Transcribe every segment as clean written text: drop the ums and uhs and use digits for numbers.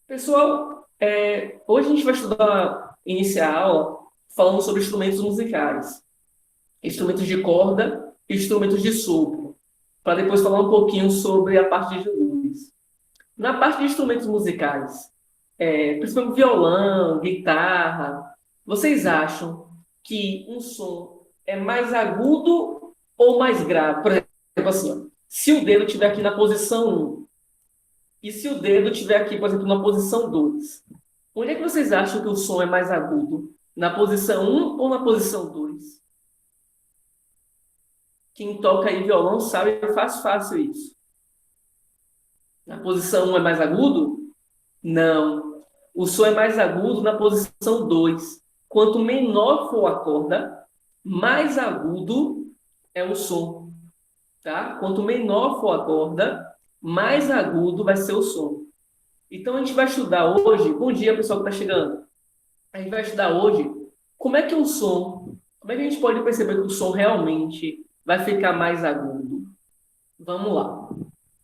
Pessoal, hoje a gente vai iniciar a aula falando sobre instrumentos musicais, instrumentos de corda e instrumentos de sopro, para depois falar um pouquinho sobre a parte de luz. Na parte de instrumentos musicais, principalmente violão, guitarra, vocês acham que um som é mais agudo ou mais grave? Por exemplo, assim, ó, se o dedo estiver aqui na posição 1 e se o dedo estiver aqui, por exemplo, na posição 2, onde é que vocês acham que o som é mais agudo? Na posição um ou na posição 2? Quem toca aí violão sabe que faz fácil isso. Na posição um é mais agudo? Não. O som é mais agudo na posição 2. Quanto menor for a corda, mais agudo é o som. Tá? Quanto menor for a corda, mais agudo vai ser o som. Então a gente vai estudar hoje. Bom dia, pessoal que está chegando. A gente vai estudar hoje como é que o som, como é que a gente pode perceber que o som realmente vai ficar mais agudo. Vamos lá.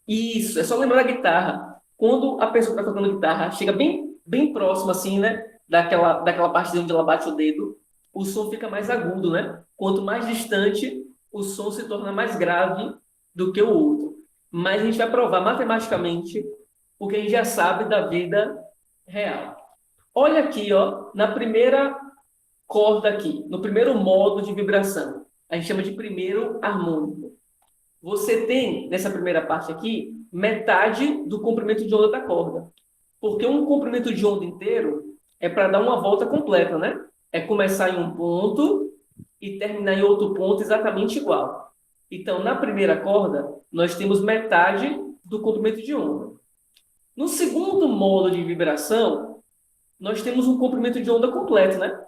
Isso, é só lembrar da guitarra. Quando a pessoa que está tocando guitarra chega bem próximo, assim, né? Daquela parte onde ela bate o dedo, o som fica mais agudo, né? Quanto mais distante, o som se torna mais grave do que o outro. Mas a gente vai provar matematicamente o que a gente já sabe da vida real. Olha aqui, ó, na primeira corda aqui, no primeiro modo de vibração. A gente chama de primeiro harmônico. Você tem, nessa primeira parte aqui, metade do comprimento de onda da corda. Porque um comprimento de onda inteiro é para dar uma volta completa, né? É começar em um ponto e terminar em outro ponto exatamente igual. Então, na primeira corda, nós temos metade do comprimento de onda. No segundo modo de vibração, nós temos um comprimento de onda completo, né?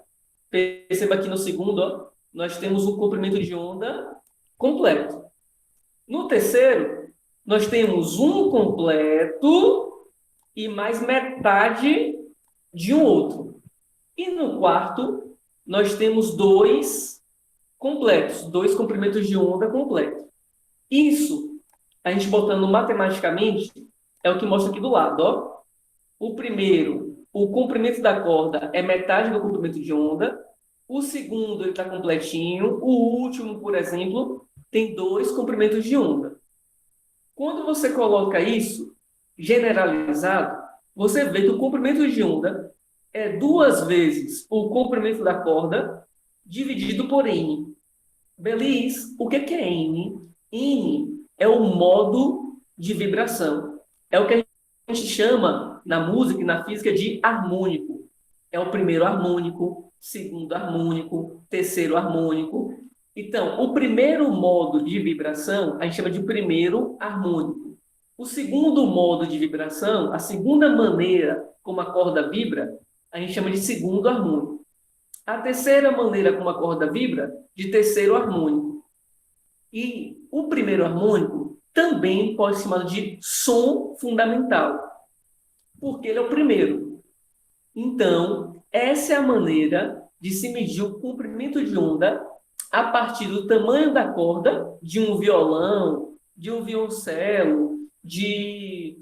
Perceba aqui no segundo, ó, nós temos um comprimento de onda completo. No terceiro, nós temos um completo e mais metade de um outro. E no quarto, nós temos dois completos, dois comprimentos de onda completos. Isso, a gente botando matematicamente, é o que mostra aqui do lado, ó. O primeiro, o comprimento da corda é metade do comprimento de onda. O segundo, ele está completinho. O último, por exemplo, tem dois comprimentos de onda. Quando você coloca isso generalizado, você vê que o comprimento de onda é duas vezes o comprimento da corda dividido por N. Beleza? O que é N? N é o modo de vibração. É o que a gente chama na música e na física de harmônico. É o primeiro harmônico, segundo harmônico, terceiro harmônico. Então, o primeiro modo de vibração a gente chama de primeiro harmônico. O segundo modo de vibração, a segunda maneira como a corda vibra, a gente chama de segundo harmônico. A terceira maneira como a corda vibra, de terceiro harmônico. E o primeiro harmônico também pode ser chamado de som fundamental, porque ele é o primeiro. Então, essa é a maneira de se medir o comprimento de onda a partir do tamanho da corda de um violão, de um violoncelo, de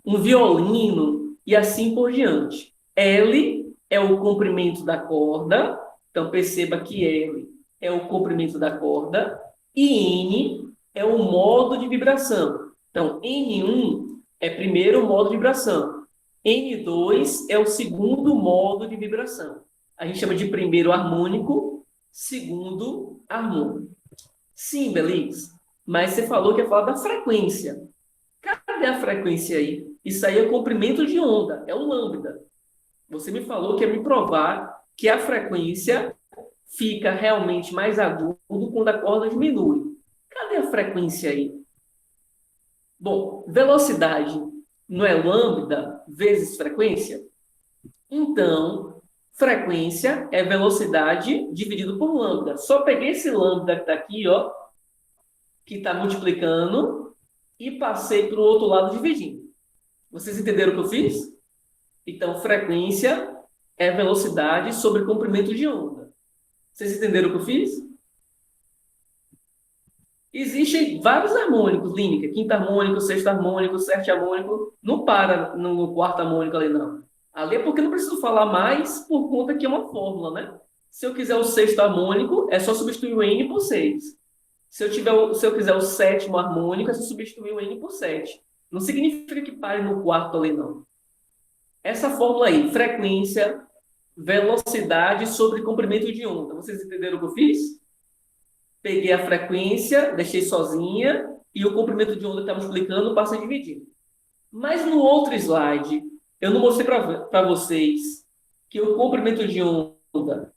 um violino e assim por diante. L é o comprimento da corda, então perceba que L é o comprimento da corda e N é o modo de vibração. Então, N1 é primeiro modo de vibração. N2 é o segundo modo de vibração. A gente chama de primeiro harmônico, segundo harmônico. Sim, Belis, mas você falou que ia falar da frequência. Cadê a frequência aí? Isso aí é comprimento de onda, é o lambda. Você me falou que ia me provar que a frequência fica realmente mais agudo quando a corda diminui. Cadê a frequência aí? Bom, velocidade não é lambda vezes frequência? Então, frequência é velocidade dividido por lambda. Só peguei esse lambda que está aqui, ó, que está multiplicando, e passei para o outro lado dividindo. Vocês entenderam o que eu fiz? Então, frequência é velocidade sobre comprimento de onda. Vocês entenderam o que eu fiz? Existem vários harmônicos, Lineker, quinto harmônico, sexto harmônico, sétimo harmônico, não para no quarto harmônico ali, não. Ali é porque eu não preciso falar mais por conta que é uma fórmula, né? Se eu quiser o sexto harmônico, é só substituir o N por 6. Se eu quiser o sétimo harmônico, é só substituir o N por 7. Não significa que pare no quarto ali, não. Essa fórmula aí, frequência, velocidade sobre comprimento de onda. Vocês entenderam o que eu fiz? Peguei a frequência, deixei sozinha, e o comprimento de onda que está multiplicando passa a dividir. Mas no outro slide, eu não mostrei para vocês que o comprimento de onda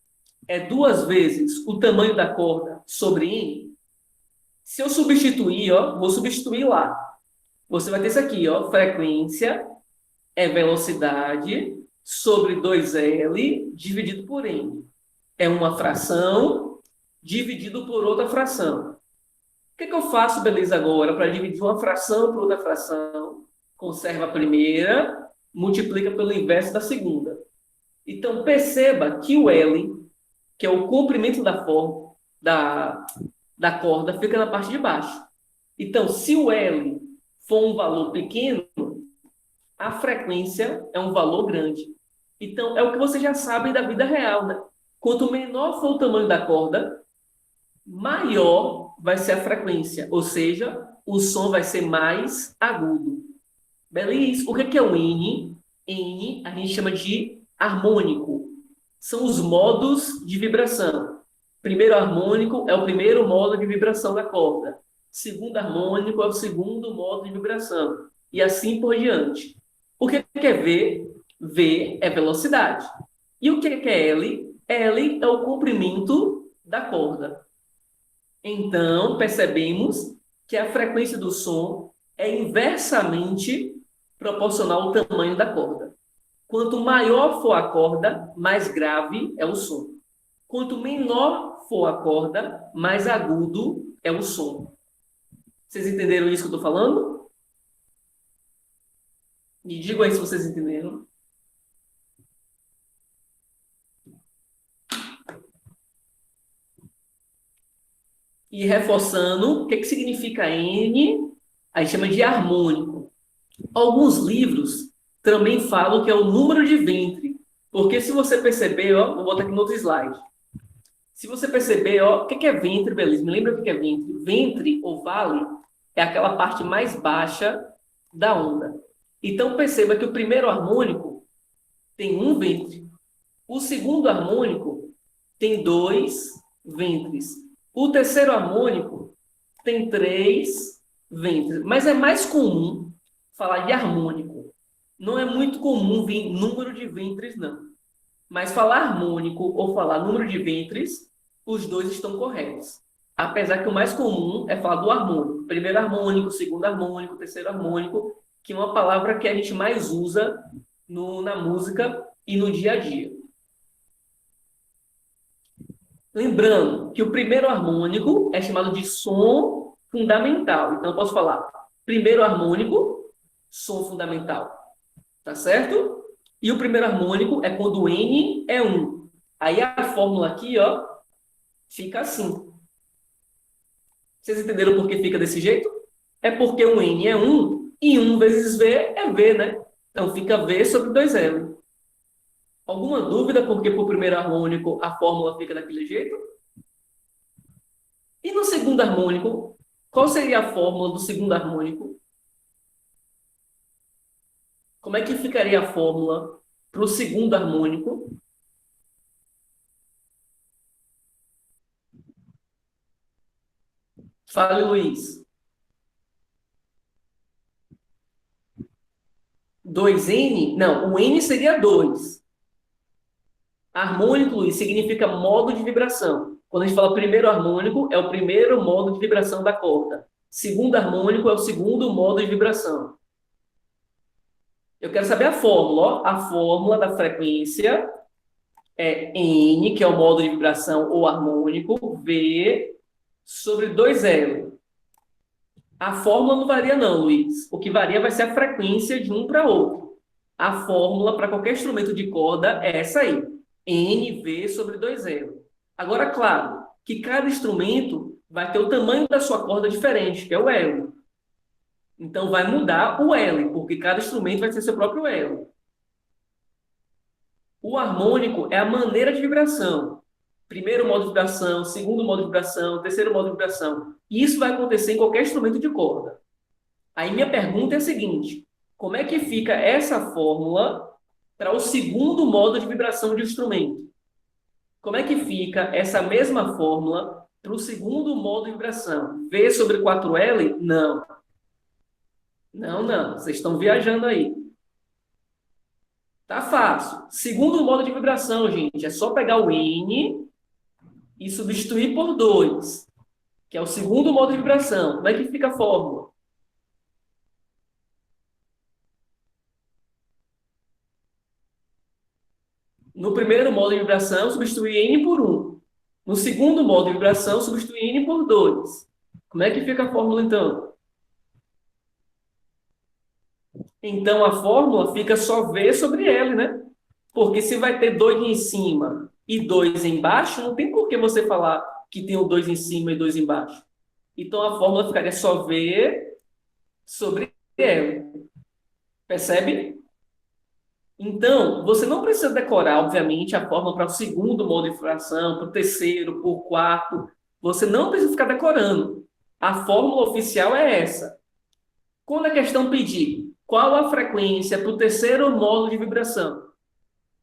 é 2 vezes o tamanho da corda sobre N. Se eu substituir, ó, vou substituir lá. Você vai ter isso aqui, ó, frequência é velocidade sobre 2L dividido por N. É uma fração dividido por outra fração. O que eu faço, beleza, agora, para dividir uma fração por outra fração? Conserva a primeira, multiplica pelo inverso da segunda. Então, perceba que o L, que é o comprimento da corda, fica na parte de baixo. Então, se o L for um valor pequeno, a frequência é um valor grande. Então, é o que vocês já sabem da vida real, né? Quanto menor for o tamanho da corda, maior vai ser a frequência, ou seja, o som vai ser mais agudo. Beleza? O que é o N? N a gente chama de harmônico. São os modos de vibração. Primeiro harmônico é o primeiro modo de vibração da corda. Segundo harmônico é o segundo modo de vibração. E assim por diante. O que é V? V é velocidade. E o que é L? L é o comprimento da corda. Então, percebemos que a frequência do som é inversamente proporcional ao tamanho da corda. Quanto maior for a corda, mais grave é o som. Quanto menor for a corda, mais agudo é o som. Vocês entenderam isso que eu estou falando? Me digam aí se vocês entenderam. E reforçando, o que significa N? A gente chama de harmônico. Alguns livros também falam que é o número de ventre. Porque se você perceber, ó, vou botar aqui no outro slide. Se você perceber, ó, o que é ventre, beleza? Me lembra o que é ventre? Ventre ou vale é aquela parte mais baixa da onda. Então perceba que o primeiro harmônico tem um ventre. O segundo harmônico tem 2 ventres. O terceiro harmônico tem 3 ventres. Mas é mais comum falar de harmônico. Não é muito comum vir número de ventres, não. Mas falar harmônico ou falar número de ventres, os dois estão corretos. Apesar que o mais comum é falar do harmônico. Primeiro harmônico, segundo harmônico, terceiro harmônico, que é uma palavra que a gente mais usa na música e no dia a dia. Lembrando que o primeiro harmônico é chamado de som fundamental. Então, eu posso falar primeiro harmônico, som fundamental. Tá certo? E o primeiro harmônico é quando o N é 1. Aí a fórmula aqui, ó, fica assim. Vocês entenderam por que fica desse jeito? É porque o N é 1 e 1 vezes V é V, né? Então fica V sobre 2L. Alguma dúvida porque para o primeiro harmônico a fórmula fica daquele jeito? E no segundo harmônico, qual seria a fórmula do segundo harmônico? Como é que ficaria a fórmula para o segundo harmônico? Fale, Luiz. 2N? Não, o N seria 2. Harmônico, Luiz, significa modo de vibração. Quando a gente fala primeiro harmônico, é o primeiro modo de vibração da corda. Segundo harmônico é o segundo modo de vibração. Eu quero saber a fórmula. Ó. A fórmula da frequência é N, que é o modo de vibração ou harmônico, V sobre 2L. A fórmula não varia não, Luiz. O que varia vai ser a frequência de um para outro. A fórmula para qualquer instrumento de corda é essa aí. NV sobre 2L. Agora, claro, que cada instrumento vai ter o tamanho da sua corda diferente, que é o elo. Então, vai mudar o L, porque cada instrumento vai ter seu próprio elo. O harmônico é a maneira de vibração. Primeiro modo de vibração, segundo modo de vibração, terceiro modo de vibração. E isso vai acontecer em qualquer instrumento de corda. Aí minha pergunta é a seguinte: como é que fica essa fórmula para o segundo modo de vibração de instrumento? Como é que fica essa mesma fórmula para o segundo modo de vibração? V sobre 4L? Não. Não, não. Vocês estão viajando aí. Tá fácil. Segundo modo de vibração, gente, é só pegar o N e substituir por 2, que é o segundo modo de vibração. Como é que fica a fórmula? No primeiro modo de vibração, substitui N por 1. No segundo modo de vibração, substitui N por 2. Como é que fica a fórmula, então? Então, a fórmula fica só V sobre L, né? Porque se vai ter 2 em cima e 2 embaixo, não tem por que você falar que tem o 2 em cima e 2 embaixo. Então, a fórmula ficaria só V sobre L. Percebe? Então, você não precisa decorar, obviamente, a fórmula para o segundo modo de fração, para o terceiro, para o quarto. Você não precisa ficar decorando. A fórmula oficial é essa. Quando a questão pedir qual a frequência para o terceiro modo de vibração,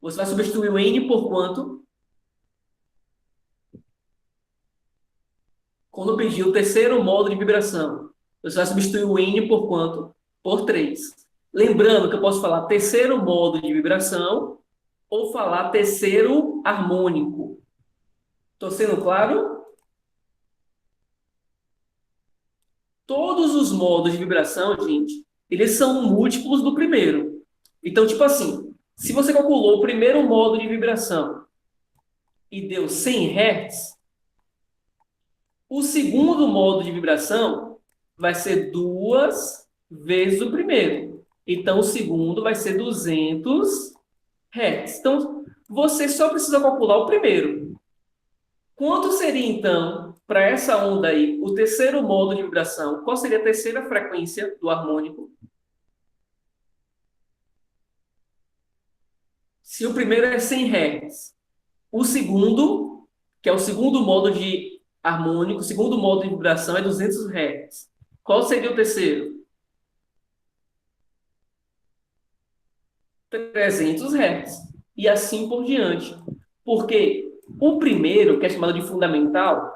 você vai substituir o N por quanto? Quando pedir o terceiro modo de vibração, você vai substituir o N por quanto? Por 3. Lembrando que eu posso falar terceiro modo de vibração ou falar terceiro harmônico. Estou sendo claro? Todos os modos de vibração, gente, eles são múltiplos do primeiro. Então, tipo assim, se você calculou o primeiro modo de vibração e deu 100 Hz, o segundo modo de vibração vai ser 2 vezes o primeiro. Então, o segundo vai ser 200 Hz. Então, você só precisa calcular o primeiro. Quanto seria, então, para essa onda aí, o terceiro modo de vibração? Qual seria a terceira frequência do harmônico? Se o primeiro é 100 Hz, o segundo, que é o segundo modo de harmônico, o segundo modo de vibração é 200 Hz. Qual seria o terceiro? 300 Hz. E assim por diante. Porque o primeiro, que é chamado de fundamental,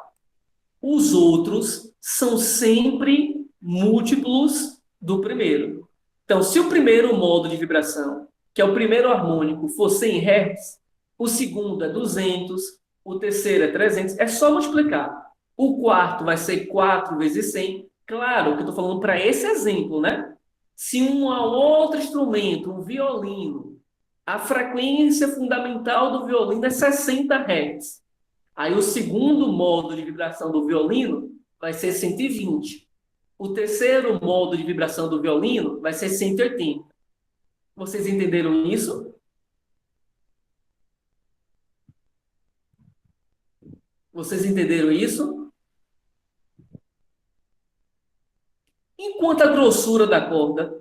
os outros são sempre múltiplos do primeiro. Então, se o primeiro modo de vibração, que é o primeiro harmônico, for 100 Hz, o segundo é 200, o terceiro é 300, é só multiplicar. O quarto vai ser 4 vezes 100. Claro que eu estou falando para esse exemplo, né? Se um outro instrumento, um violino, a frequência fundamental do violino é 60 Hz. Aí o segundo modo de vibração do violino vai ser 120. O terceiro modo de vibração do violino vai ser 180. Vocês entenderam isso? Vocês entenderam isso? Enquanto a grossura da corda,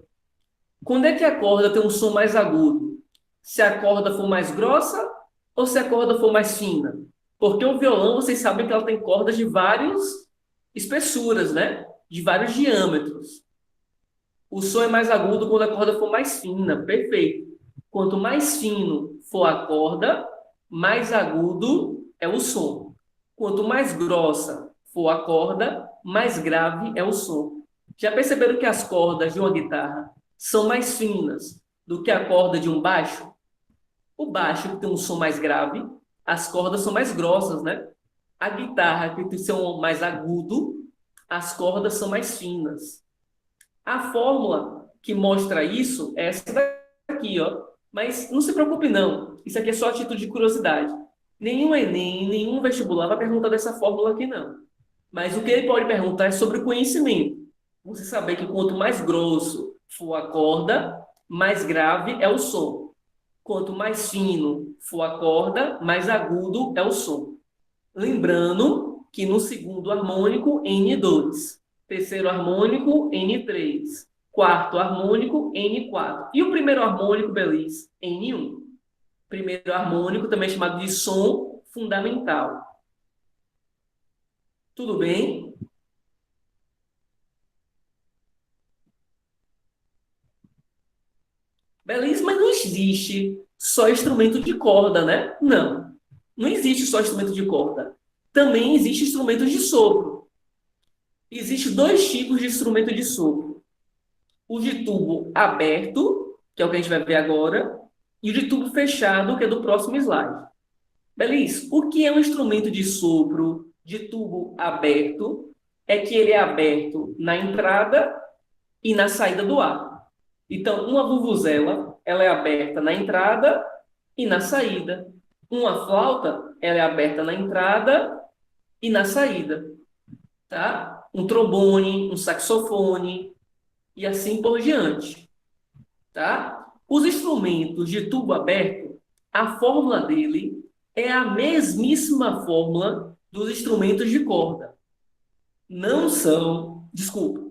quando é que a corda tem um som mais agudo? Se a corda for mais grossa ou se a corda for mais fina? Porque o violão, vocês sabem que ela tem cordas de várias espessuras, né? De vários diâmetros. O som é mais agudo quando a corda for mais fina. Perfeito. Quanto mais fino for a corda, mais agudo é o som. Quanto mais grossa for a corda, mais grave é o som. Já perceberam que as cordas de uma guitarra são mais finas do que a corda de um baixo? O baixo, que tem um som mais grave, as cordas são mais grossas, né? A guitarra, que tem um som mais agudo, as cordas são mais finas. A fórmula que mostra isso é essa daqui, ó. Mas não se preocupe, não. Isso aqui é só a título de curiosidade. Nenhum Enem, nenhum vestibular vai perguntar dessa fórmula aqui, não. Mas o que ele pode perguntar é sobre o conhecimento. Você saber que quanto mais grosso for a corda, mais grave é o som. Quanto mais fino for a corda, mais agudo é o som. Lembrando que no segundo harmônico, N2. Terceiro harmônico, N3. Quarto harmônico, N4. E o primeiro harmônico, Belis? N1. Primeiro harmônico, também chamado de som fundamental. Tudo bem? Beleza, mas não existe só instrumento de corda, né? Não. Não existe só instrumento de corda. Também existe instrumentos de sopro. Existem dois tipos de instrumento de sopro. O de tubo aberto, que é o que a gente vai ver agora, e o de tubo fechado, que é do próximo slide. Beleza? O que é um instrumento de sopro de tubo aberto? É que ele é aberto na entrada e na saída do ar. Então, uma vuvuzela, ela é aberta na entrada e na saída. Uma flauta, ela é aberta na entrada e na saída, tá? Um trombone, um saxofone e assim por diante, tá? Os instrumentos de tubo aberto, a fórmula dele é a mesmíssima fórmula dos instrumentos de corda. Não são, desculpa,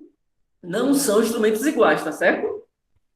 não são instrumentos iguais, tá certo?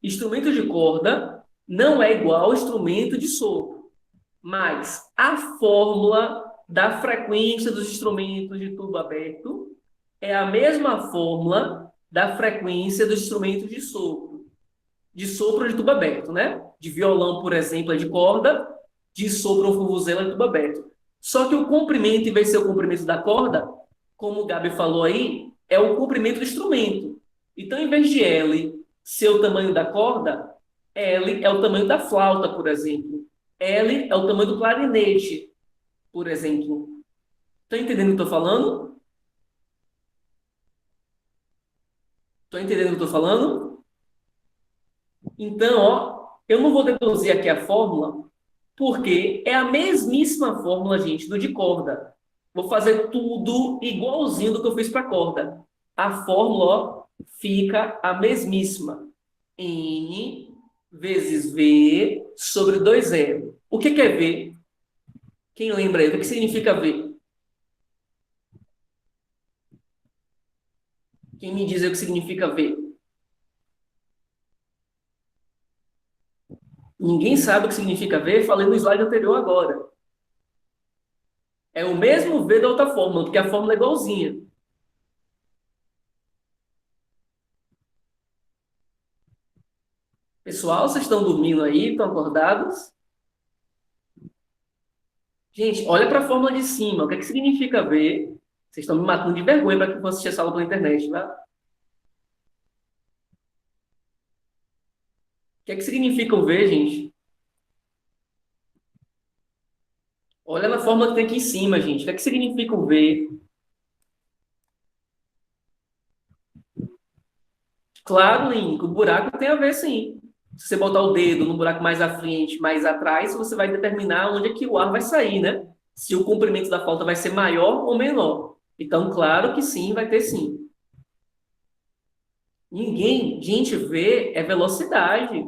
Instrumento de corda não é igual ao instrumento de sopro, mas a fórmula da frequência dos instrumentos de tubo aberto é a mesma fórmula da frequência dos instrumentos de sopro de tubo aberto, né? De violão, por exemplo, é de corda, de sopro ou vuvuzela é de tubo aberto. Só que o comprimento, em vez de ser o comprimento da corda, como o Gabi falou aí, é o comprimento do instrumento. Então, em vez de L ser o tamanho da corda, L é o tamanho da flauta, por exemplo. L é o tamanho do clarinete, por exemplo. Estão entendendo o que eu estou falando? Estão entendendo o que eu estou falando? Então, ó, eu não vou deduzir aqui a fórmula, porque é a mesmíssima fórmula, gente, do de corda. Vou fazer tudo igualzinho do que eu fiz para corda. A fórmula, ó, fica a mesmíssima. N vezes V sobre 2L. O que é V? Quem lembra aí? O que significa V? Quem me diz aí o que significa V? Ninguém sabe o que significa V? Falei no slide anterior agora. É o mesmo V da outra fórmula, porque a fórmula é igualzinha. Pessoal, vocês estão dormindo aí? Estão acordados? Gente, olha para a fórmula de cima. O que significa V? Vocês estão me matando de vergonha para que eu for assistir essa aula pela internet, tá? O que significa o V, gente? Olha na fórmula que tem aqui em cima, gente. O que significa o V? Claro, Link, o buraco tem a ver, sim. Se você botar o dedo no buraco mais à frente, mais atrás, você vai determinar onde é que o ar vai sair, né? Se o comprimento da flauta vai ser maior ou menor. Então, claro que sim, vai ter sim. Ninguém, gente, V é velocidade.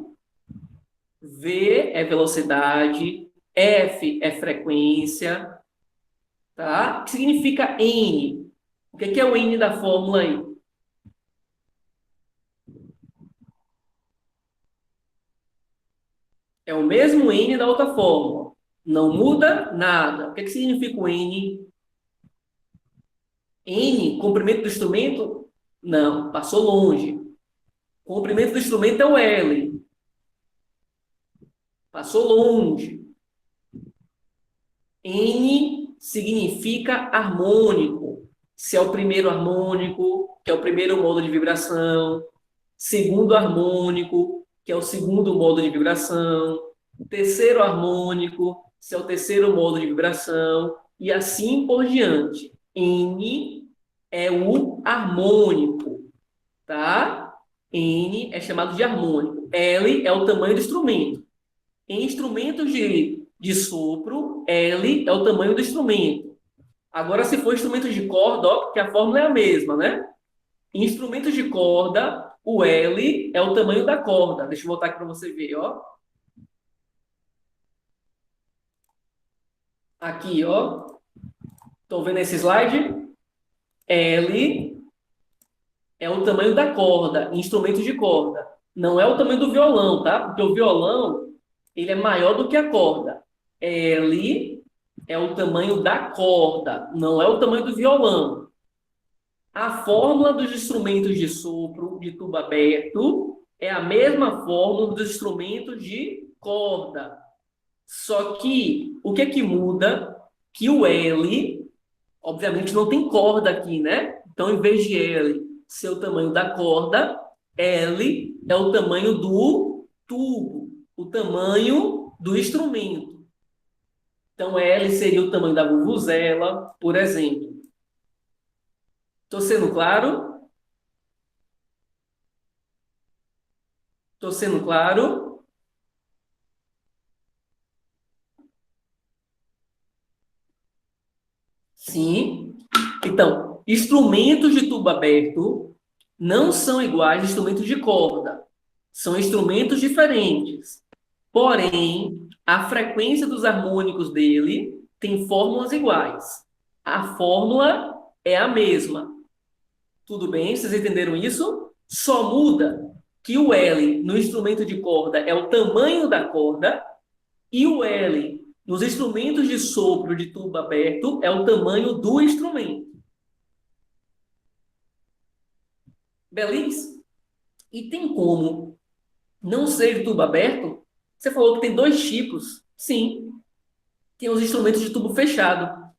V é velocidade, F é frequência, tá? O que significa N? O que é o N da fórmula aí? É o mesmo N da outra fórmula. Não muda nada. O que significa o N? N, comprimento do instrumento? Não, passou longe. Comprimento do instrumento é o L. Passou longe. N significa harmônico. Se é o primeiro harmônico, que é o primeiro modo de vibração. Segundo harmônico, que é o segundo modo de vibração. Terceiro harmônico, se é o terceiro modo de vibração. E assim por diante. N é o harmônico, tá? N é chamado de harmônico. L é o tamanho do instrumento. Em instrumentos de sopro, L é o tamanho do instrumento. Agora, se for instrumentos de corda, ó, porque a fórmula é a mesma, né? Em instrumentos de corda, o L é o tamanho da corda. Deixa eu voltar aqui para você ver, ó. Aqui, ó. Estão vendo esse slide? L é o tamanho da corda, instrumento de corda. Não é o tamanho do violão, tá? Porque o violão, ele é maior do que a corda. L é o tamanho da corda, não é o tamanho do violão. A fórmula dos instrumentos de sopro de tubo aberto é a mesma fórmula dos instrumentos de corda. Só que o que é que muda? Que o L, obviamente não tem corda aqui, né? Então, em vez de L ser o tamanho da corda, L é o tamanho do tubo, o tamanho do instrumento. Então, L seria o tamanho da vuvuzela, por exemplo. Estou sendo claro? Estou sendo claro? Sim. Então, instrumentos de tubo aberto não são iguais a instrumentos de corda. São instrumentos diferentes. Porém, a frequência dos harmônicos dele tem fórmulas iguais. A fórmula é a mesma. Tudo bem? Vocês entenderam isso? Só muda que o L no instrumento de corda é o tamanho da corda e o L nos instrumentos de sopro de tubo aberto é o tamanho do instrumento. Beleza? E tem como não ser de tubo aberto? Você falou que tem dois tipos. Sim, tem os instrumentos de tubo fechado.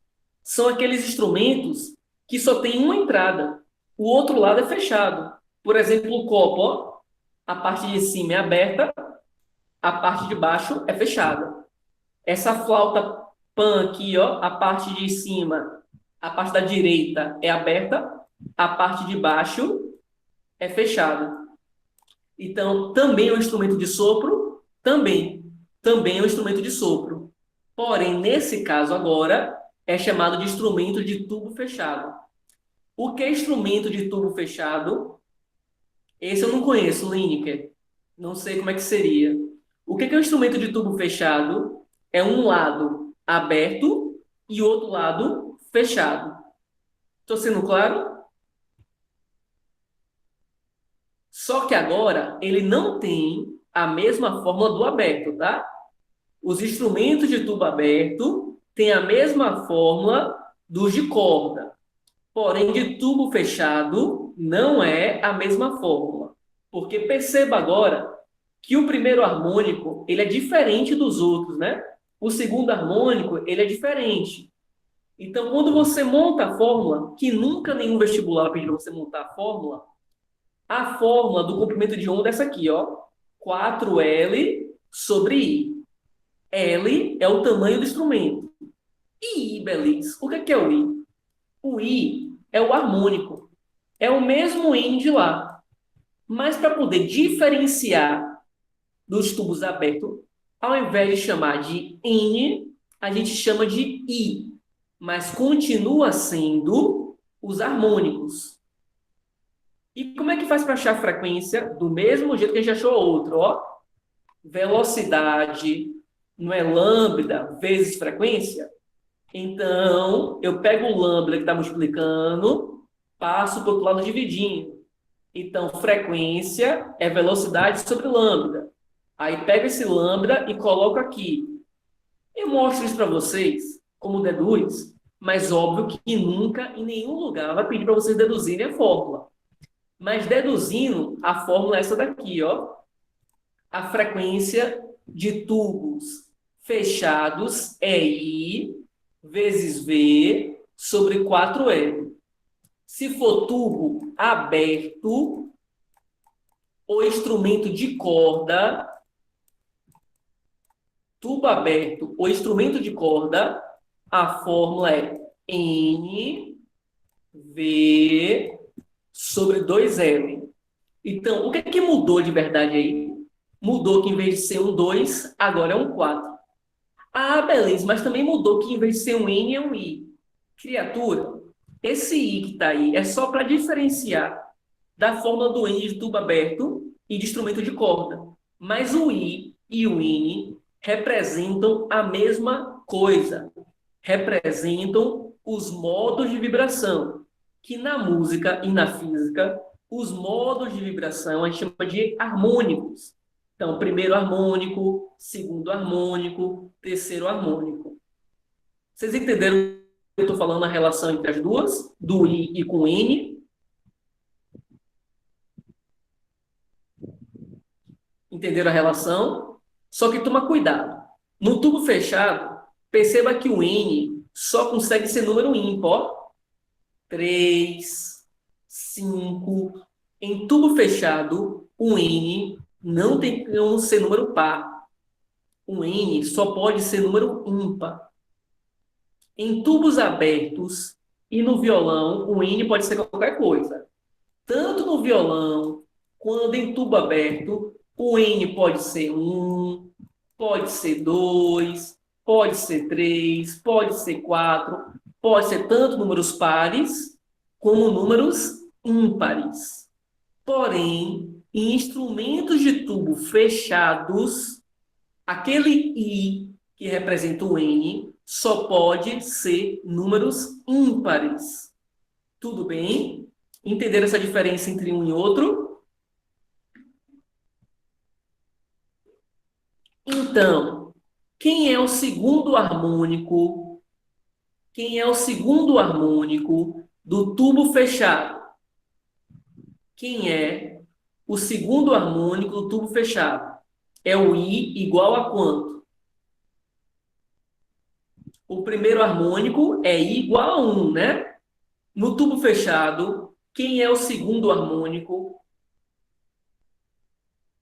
São aqueles instrumentos que só tem uma entrada. O outro lado é fechado. Por exemplo, o copo, ó, a parte de cima é aberta, a parte de baixo é fechada. Essa flauta pan aqui, ó, a parte de cima, a parte da direita é aberta, a parte de baixo é fechada. Então, também é um instrumento de sopro? Também é um instrumento de sopro. Porém, nesse caso agora, é chamado de instrumento de tubo fechado. O que é instrumento de tubo fechado? Esse eu não conheço, Lineker. Não sei como é que seria. O que é um instrumento de tubo fechado? É um lado aberto e outro lado fechado. Estou sendo claro? Só que agora ele não tem a mesma forma do aberto, tá? Os instrumentos de tubo aberto têm a mesma fórmula dos de corda. Porém, de tubo fechado não é a mesma fórmula. Porque perceba agora que o primeiro harmônico ele é diferente dos outros, né? O segundo harmônico ele é diferente. Então, quando você monta a fórmula, que nunca nenhum vestibular pediu você montar a fórmula do comprimento de onda é essa aqui, ó. 4L sobre I. L é o tamanho do instrumento. E I, beleza. O que é o I? O I é o harmônico. É o mesmo N de lá. Mas para poder diferenciar dos tubos abertos, ao invés de chamar de N, a gente chama de I. Mas continua sendo os harmônicos. E como é que faz para achar a frequência? Do mesmo jeito que a gente achou outro, ó. Velocidade, não é lambda vezes frequência? Então, eu pego o lambda que está multiplicando, passo para o outro lado dividindo. Então, frequência é velocidade sobre lambda. Aí pego esse lambda e coloco aqui. Eu mostro isso para vocês, como deduz, mas óbvio que nunca, em nenhum lugar, vai pedir para vocês deduzirem a fórmula. Mas deduzindo, a fórmula é essa daqui, ó. A frequência de tubos fechados é I vezes V sobre 4L. Se for tubo aberto, o instrumento de corda, tubo aberto, o instrumento de corda, a fórmula é N V sobre 2L. Então, o que é que mudou de verdade aí? Mudou que em vez de ser um 2, agora é um 4. Ah, beleza, mas também mudou que em vez de ser um N, é um I. Criatura, esse I que está aí é só para diferenciar da fórmula do N de tubo aberto e de instrumento de corda. Mas o I e o N representam a mesma coisa. Representam os modos de vibração, que na música e na física, os modos de vibração a gente chama de harmônicos. Então, primeiro harmônico, segundo harmônico, terceiro harmônico. Vocês entenderam que eu estou falando a relação entre as duas? Do I e com N? Entenderam a relação? Só que toma cuidado. No tubo fechado, perceba que o N só consegue ser número ímpar. 3, 5. Em tubo fechado, o N não tem como ser número par. O N só pode ser número ímpar. Em tubos abertos e no violão, o N pode ser qualquer coisa. Tanto no violão quanto em tubo aberto, o N pode ser 1, pode ser 2, pode ser 3, pode ser 4, pode ser tanto números pares como números ímpares. Porém, em instrumentos de tubo fechados, aquele I que representa o N só pode ser números ímpares. Tudo bem? Entenderam essa diferença entre um e outro? Então, quem é o segundo harmônico? Quem é o segundo harmônico do tubo fechado? Quem é o segundo harmônico do tubo fechado? É o I igual a quanto? O primeiro harmônico é I igual a 1, né? No tubo fechado, quem é o segundo harmônico?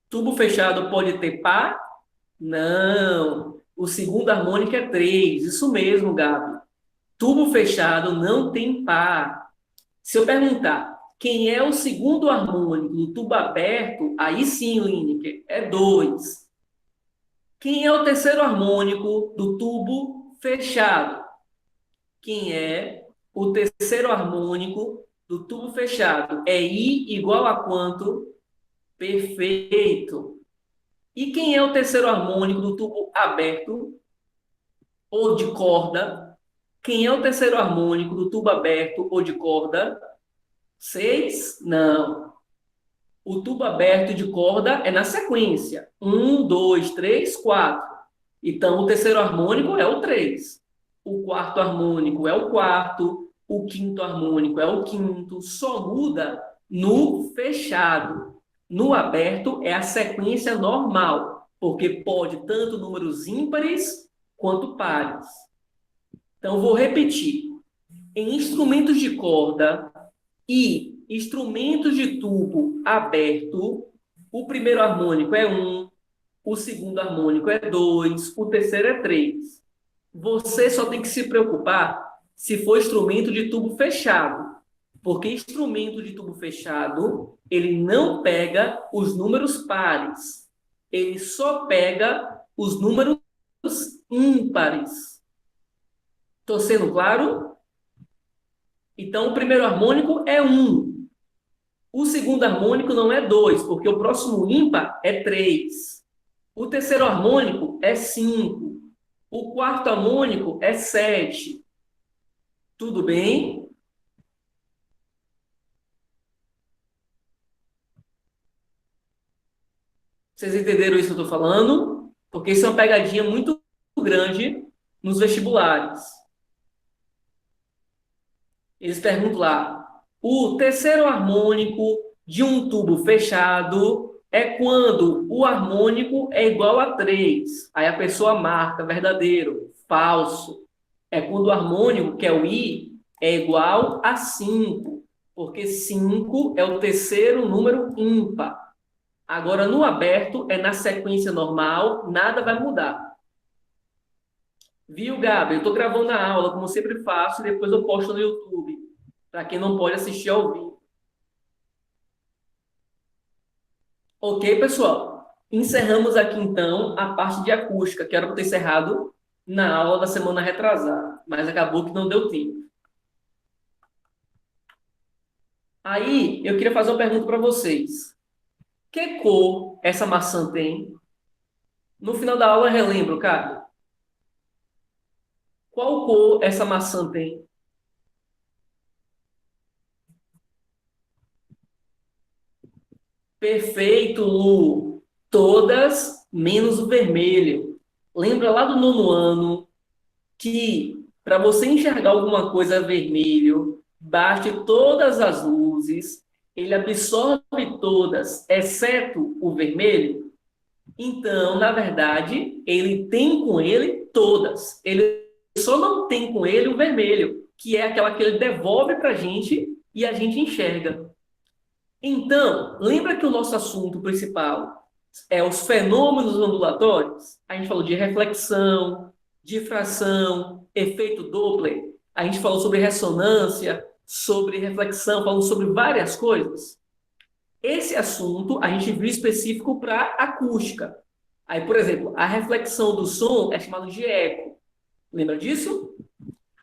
Tubo fechado pode ter par? Não. O segundo harmônico é 3. Isso mesmo, Gabi. Tubo fechado não tem par. Se eu perguntar quem é o segundo harmônico do tubo aberto, aí sim, Lineker, é 2. Quem é o terceiro harmônico do tubo fechado? Quem é o terceiro harmônico do tubo fechado? É I igual a quanto? Perfeito. E quem é o terceiro harmônico do tubo aberto ou de corda? Quem é o terceiro harmônico do tubo aberto ou de corda? 6? Não. O tubo aberto de corda é na sequência. 1, 2, 3, 4. Então, o terceiro harmônico é o 3. O quarto harmônico é o quarto. O quinto harmônico é o quinto. Só muda no fechado. No aberto é a sequência normal, porque pode tanto números ímpares quanto pares. Então, vou repetir. Em instrumentos de corda e instrumentos de tubo aberto, o primeiro harmônico é 1, o segundo harmônico é 2, o terceiro é 3. Você só tem que se preocupar se for instrumento de tubo fechado, porque instrumento de tubo fechado, ele não pega os números pares, ele só pega os números ímpares. Estou sendo claro? Então, o primeiro harmônico é 1. O segundo harmônico não é 2, porque o próximo ímpar é 3. O terceiro harmônico é 5. O quarto harmônico é 7. Tudo bem? Vocês entenderam isso que eu estou falando? Porque isso é uma pegadinha muito grande nos vestibulares. Eles perguntam lá, o terceiro harmônico de um tubo fechado é quando o harmônico é igual a 3. Aí a pessoa marca verdadeiro, falso. É quando o harmônico, que é o I, é igual a 5, porque 5 é o terceiro número ímpar. Agora, no aberto, é na sequência normal, nada vai mudar. Viu, Gabi? Eu estou gravando a aula, como eu sempre faço, e depois eu posto no YouTube, para quem não pode assistir ao vivo. Ok, pessoal? Encerramos aqui, então, a parte de acústica, que era para ter encerrado na aula da semana retrasada, mas acabou que não deu tempo. Aí, eu queria fazer uma pergunta para vocês. Que cor essa maçã tem? No final da aula, eu relembro, cara. Qual cor essa maçã tem? Perfeito, Lu. Todas menos o vermelho. Lembra lá do nono ano que para você enxergar alguma coisa vermelho, baixe todas as luzes, ele absorve todas, exceto o vermelho? Então, na verdade, ele tem com ele todas. Ele só não tem com ele o vermelho, que é aquela que ele devolve para a gente e a gente enxerga. Então, lembra que o nosso assunto principal é os fenômenos ondulatórios? A gente falou de reflexão, difração, efeito Doppler. A gente falou sobre ressonância, sobre reflexão, falou sobre várias coisas. Esse assunto a gente viu específico para acústica. Aí, por exemplo, a reflexão do som é chamada de eco. Lembra disso?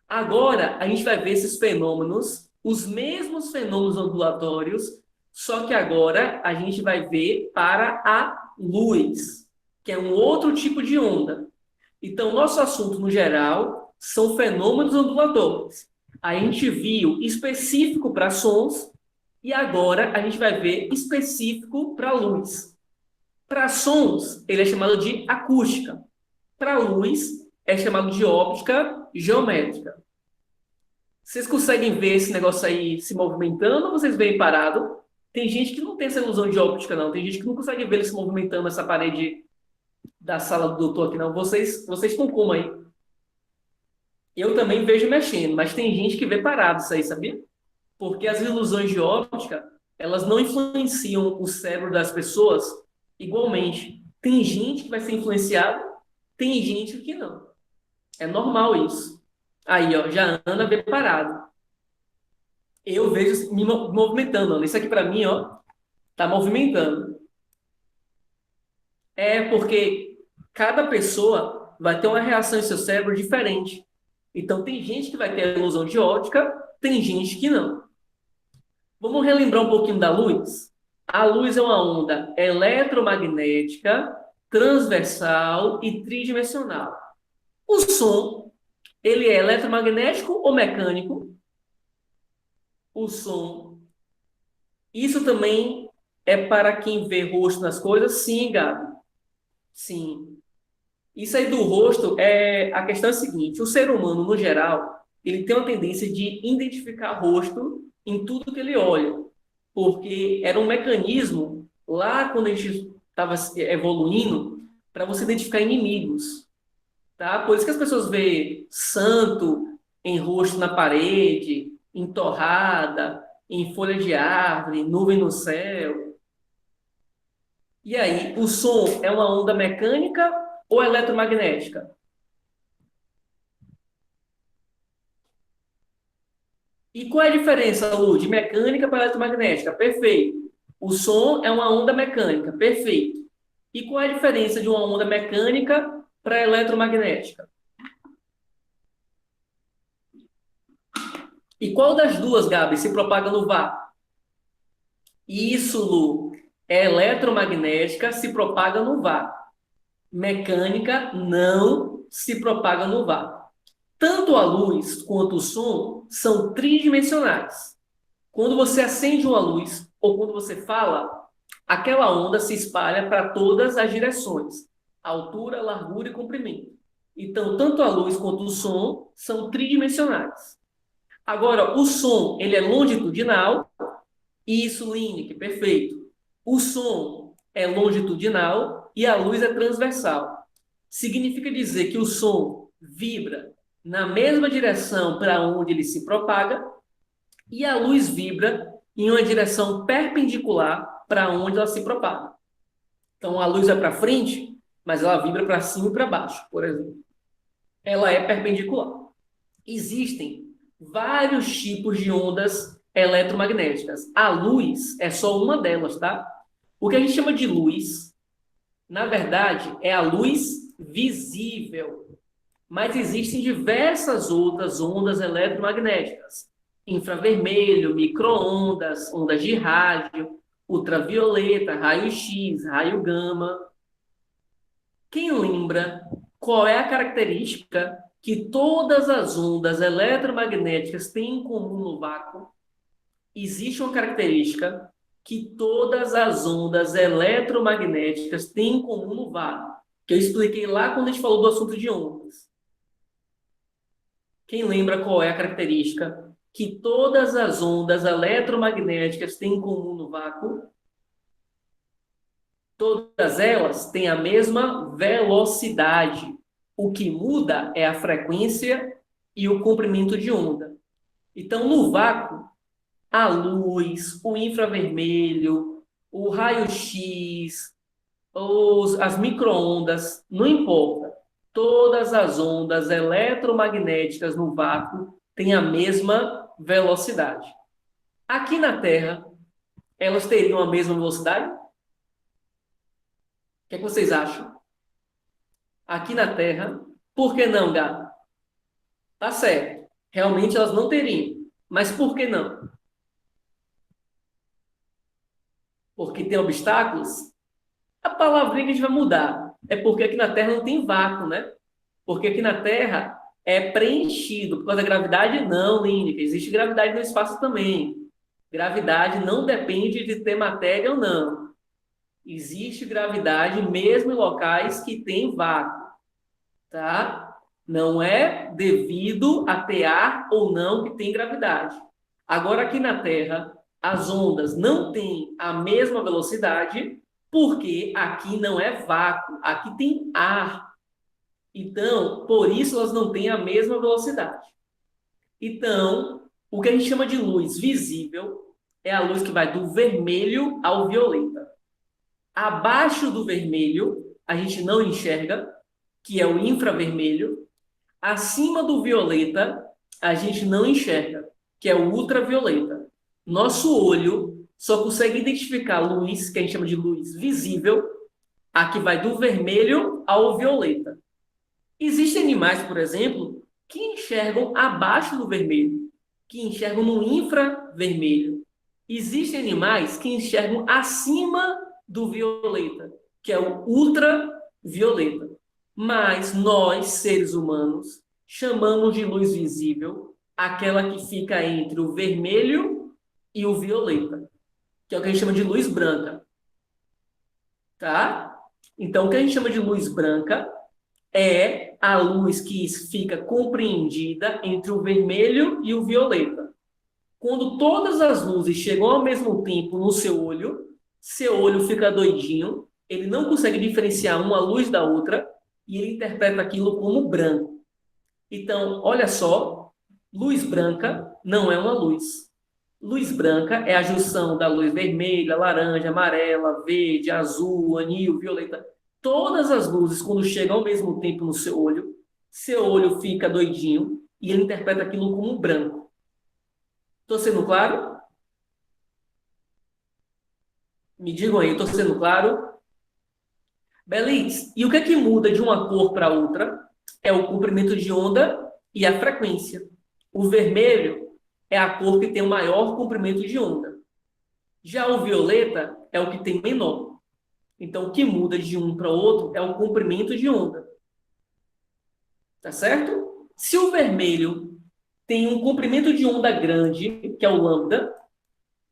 Agora, a gente vai ver esses fenômenos, os mesmos fenômenos ondulatórios, só que agora a gente vai ver para a luz, que é um outro tipo de onda. Então, nosso assunto, no geral, são fenômenos ondulatórios. A gente viu específico para sons e agora a gente vai ver específico para luz. Para sons, ele é chamado de acústica. Para luz, é chamado de óptica geométrica. Vocês conseguem ver esse negócio aí se movimentando ou vocês veem parado? Tem gente que não tem essa ilusão de óptica, não. Tem gente que não consegue ver ele se movimentando nessa parede da sala do doutor aqui, não. Vocês estão como aí? Eu também vejo mexendo, mas tem gente que vê parado isso aí, sabia? Porque as ilusões de óptica, elas não influenciam o cérebro das pessoas igualmente. Tem gente que vai ser influenciada, tem gente que não. É normal isso. Aí, ó, já a Ana vê parado. Eu vejo me movimentando, Ana. Isso aqui para mim, ó, tá movimentando. É porque cada pessoa vai ter uma reação em seu cérebro diferente. Então, tem gente que vai ter a ilusão de óptica, tem gente que não. Vamos relembrar um pouquinho da luz? A luz é uma onda eletromagnética, transversal e tridimensional. O som, ele é eletromagnético ou mecânico? O som. Isso também é para quem vê rosto nas coisas? Sim, Gabi. Sim. Isso aí do rosto, a questão é a seguinte: o ser humano, no geral, ele tem uma tendência de identificar rosto em tudo que ele olha, porque era um mecanismo lá quando a gente estava evoluindo para você identificar inimigos, tá? Por isso que as pessoas veem santo em rosto na parede, em torrada, em folha de árvore, nuvem no céu. E aí, o som é uma onda mecânica ou eletromagnética? E qual é a diferença, Lu, de mecânica para eletromagnética? Perfeito. O som é uma onda mecânica. Perfeito. E qual é a diferença de uma onda mecânica para eletromagnética? E qual das duas, Gabi, se propaga no vácuo? Isso, Lu, é eletromagnética, se propaga no vácuo. Mecânica não se propaga no vácuo. Tanto a luz quanto o som são tridimensionais. Quando você acende uma luz ou quando você fala, aquela onda se espalha para todas as direções, altura, largura e comprimento. Então, tanto a luz quanto o som são tridimensionais. Agora, o som, ele é longitudinal. Isso, Lineker, perfeito. O som é longitudinal e a luz é transversal. Significa dizer que o som vibra na mesma direção para onde ele se propaga e a luz vibra em uma direção perpendicular para onde ela se propaga. Então, a luz é para frente, mas ela vibra para cima e para baixo, por exemplo. Ela é perpendicular. Existem vários tipos de ondas eletromagnéticas. A luz é só uma delas, tá? O que a gente chama de luz, na verdade, é a luz visível. Mas existem diversas outras ondas eletromagnéticas. Infravermelho, micro-ondas, ondas de rádio, ultravioleta, raio-x, raio gama. Quem lembra qual é a característica que todas as ondas eletromagnéticas têm em comum no vácuo? Existe uma característica que todas as ondas eletromagnéticas têm em comum no vácuo? Que eu expliquei lá quando a gente falou do assunto de ondas. Quem lembra qual é a característica que todas as ondas eletromagnéticas têm em comum no vácuo? Todas elas têm a mesma velocidade. O que muda é a frequência e o comprimento de onda. Então, no vácuo, a luz, o infravermelho, o raio-x, as micro-ondas, não importa. Todas as ondas eletromagnéticas no vácuo têm a mesma velocidade. Aqui na Terra, elas teriam a mesma velocidade? O que é que vocês acham? Aqui na Terra, por que não, Gato? Tá certo. Realmente elas não teriam. Mas por que não? Porque tem obstáculos? A palavrinha que a gente vai mudar é porque aqui na Terra não tem vácuo, né? Porque aqui na Terra é preenchido. Por causa da gravidade, não, Línica. Existe gravidade no espaço também. Gravidade não depende de ter matéria ou não. Existe gravidade mesmo em locais que tem vácuo, tá? Não é devido a ter ar ou não que tem gravidade. Agora, aqui na Terra, as ondas não têm a mesma velocidade porque aqui não é vácuo, aqui tem ar. Então, por isso elas não têm a mesma velocidade. Então, o que a gente chama de luz visível é a luz que vai do vermelho ao violeta. Abaixo do vermelho, a gente não enxerga, que é o infravermelho. Acima do violeta, a gente não enxerga, que é o ultravioleta. Nosso olho só consegue identificar luz, que a gente chama de luz visível, a que vai do vermelho ao violeta. Existem animais, por exemplo, que enxergam abaixo do vermelho, que enxergam no infravermelho. Existem animais que enxergam acima do violeta, que é o ultravioleta. Mas nós, seres humanos, chamamos de luz visível aquela que fica entre o vermelho e o violeta, que é o que a gente chama de luz branca. Tá? Então, o que a gente chama de luz branca é a luz que fica compreendida entre o vermelho e o violeta. Quando todas as luzes chegam ao mesmo tempo no seu olho fica doidinho, ele não consegue diferenciar uma luz da outra e ele interpreta aquilo como branco. Então, olha só, luz branca não é uma luz. Luz branca é a junção da luz vermelha, laranja, amarela, verde, azul, anil, violeta. Todas as luzes, quando chegam ao mesmo tempo no seu olho fica doidinho e ele interpreta aquilo como branco. Estou sendo claro? Me digam aí, estou sendo claro? Beleza. E o que é que muda de uma cor para outra? É o comprimento de onda e a frequência. O vermelho é a cor que tem o maior comprimento de onda. Já o violeta é o que tem menor. Então, o que muda de um para o outro é o comprimento de onda. Tá certo? Se o vermelho tem um comprimento de onda grande, que é o lambda,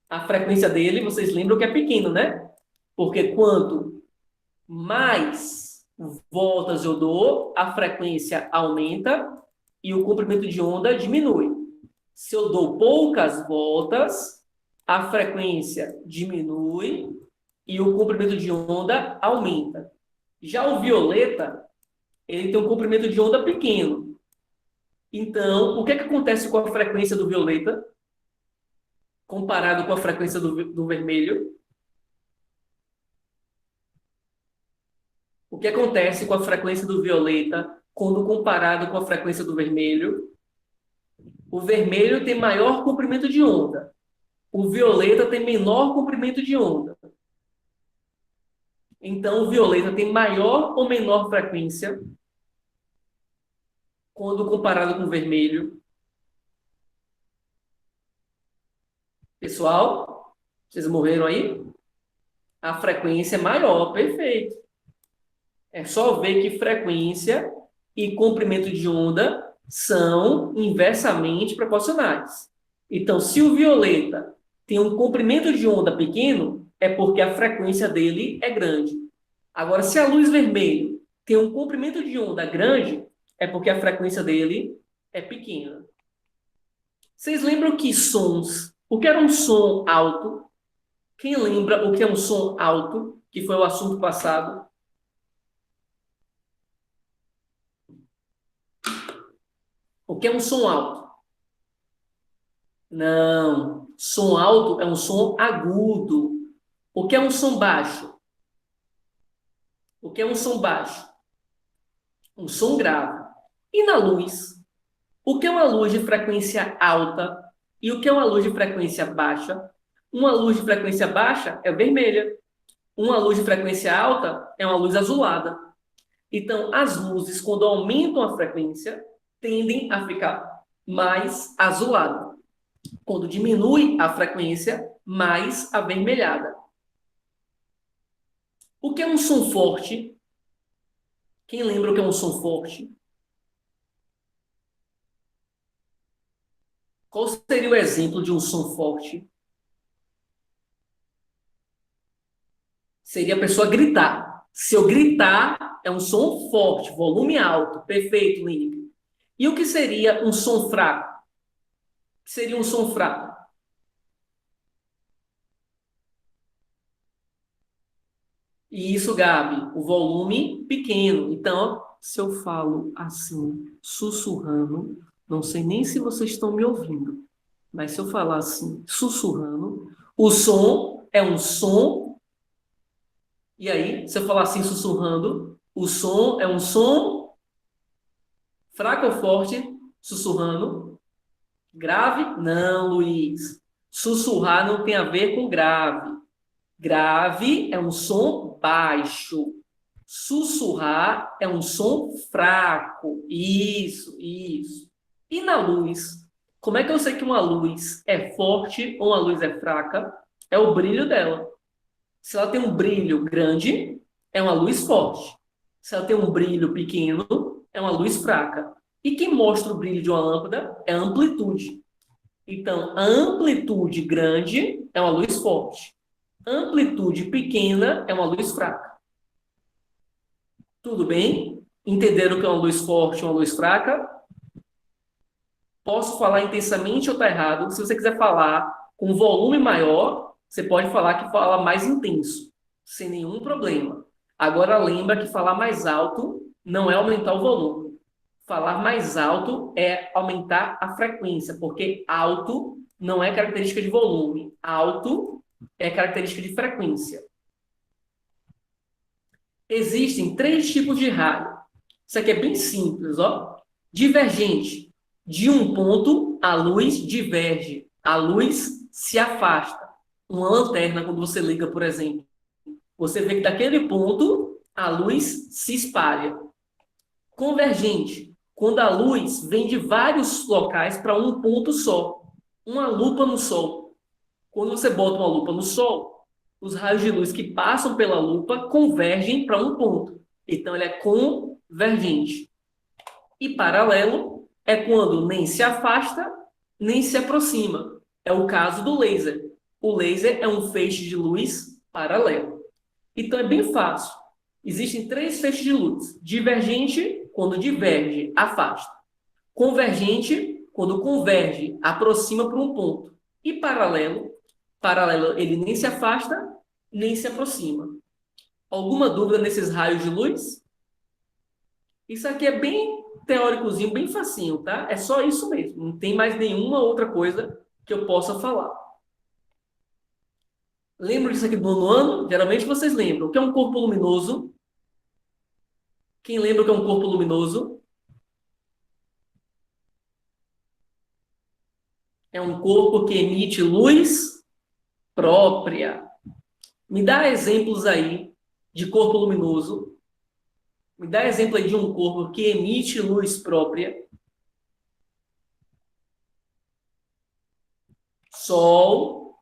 a frequência dele, vocês lembram que é pequeno, né? Porque quanto mais voltas eu dou, a frequência aumenta e o comprimento de onda diminui. Se eu dou poucas voltas, a frequência diminui e o comprimento de onda aumenta. Já o violeta, ele tem um comprimento de onda pequeno. Então, o que é que acontece com a frequência do violeta comparado com a frequência do vermelho? O que acontece com a frequência do violeta quando comparado com a frequência do vermelho? O vermelho tem maior comprimento de onda. O violeta tem menor comprimento de onda. Então, o violeta tem maior ou menor frequência quando comparado com o vermelho? Pessoal, vocês morreram aí? A frequência é maior, perfeito. É só ver que frequência e comprimento de onda são inversamente proporcionais. Então, se o violeta tem um comprimento de onda pequeno, é porque a frequência dele é grande. Agora, se a luz vermelha tem um comprimento de onda grande, é porque a frequência dele é pequena. Vocês lembram que sons... O que era um som alto? Quem lembra o que é um som alto, que foi o assunto passado? O que é um som alto? Não. Som alto é um som agudo. O que é um som baixo? O que é um som baixo? Um som grave. E na luz? O que é uma luz de frequência alta e o que é uma luz de frequência baixa? Uma luz de frequência baixa é vermelha. Uma luz de frequência alta é uma luz azulada. Então, as luzes, quando aumentam a frequência, tendem a ficar mais azulada. Quando diminui a frequência, mais avermelhada. O que é um som forte? Quem lembra o que é um som forte? Qual seria o exemplo de um som forte? Seria a pessoa gritar. Se eu gritar, é um som forte, volume alto. Perfeito, Lineker. E o que seria um som fraco? O que seria um som fraco? Isso, Gabi, o volume pequeno. Então, se eu falo assim, sussurrando, não sei nem se vocês estão me ouvindo, mas se eu falar assim, sussurrando, o som é um som. E aí, se eu falar assim, sussurrando, o som é um som fraco ou forte? Sussurrando. Grave? Não, Luiz. Sussurrar não tem a ver com grave. Grave é um som baixo. Sussurrar é um som fraco. Isso, isso. E na luz? Como é que eu sei que uma luz é forte ou uma luz é fraca? É o brilho dela. Se ela tem um brilho grande, é uma luz forte. Se ela tem um brilho pequeno, é uma luz fraca. E quem mostra o brilho de uma lâmpada é a amplitude. Então, a amplitude grande é uma luz forte. Amplitude pequena é uma luz fraca. Tudo bem? Entenderam que é uma luz forte e uma luz fraca? Posso falar intensamente ou está errado? Se você quiser falar com volume maior, você pode falar que fala mais intenso, sem nenhum problema. Agora lembra que falar mais alto não é aumentar o volume. Falar mais alto é aumentar a frequência, porque alto não é característica de volume. Alto é característica de frequência. Existem 3 tipos de raio. Isso aqui é bem simples, ó. Divergente. De um ponto, a luz diverge. A luz se afasta. Uma lanterna, quando você liga, por exemplo, você vê que daquele ponto, a luz se espalha. Convergente. Quando a luz vem de vários locais para um ponto só. Uma lupa no sol. Quando você bota uma lupa no sol, os raios de luz que passam pela lupa convergem para um ponto. Então, ele é convergente. E paralelo é quando nem se afasta, nem se aproxima. É o caso do laser. O laser é um feixe de luz paralelo. Então, é bem fácil. Existem 3 feixes de luz. Divergente, quando diverge, afasta. Convergente, quando converge, aproxima para um ponto. E paralelo, ele nem se afasta, nem se aproxima. Alguma dúvida nesses raios de luz? Isso aqui é bem teóricozinho, bem facinho, tá? É só isso mesmo. Não tem mais nenhuma outra coisa que eu possa falar. Lembra disso aqui do 9º ano? Geralmente vocês lembram. O que é um corpo luminoso? Quem lembra o que é um corpo luminoso? É um corpo que emite luz própria. Me dá exemplos aí de corpo luminoso. Me dá exemplo aí de um corpo que emite luz própria. Sol,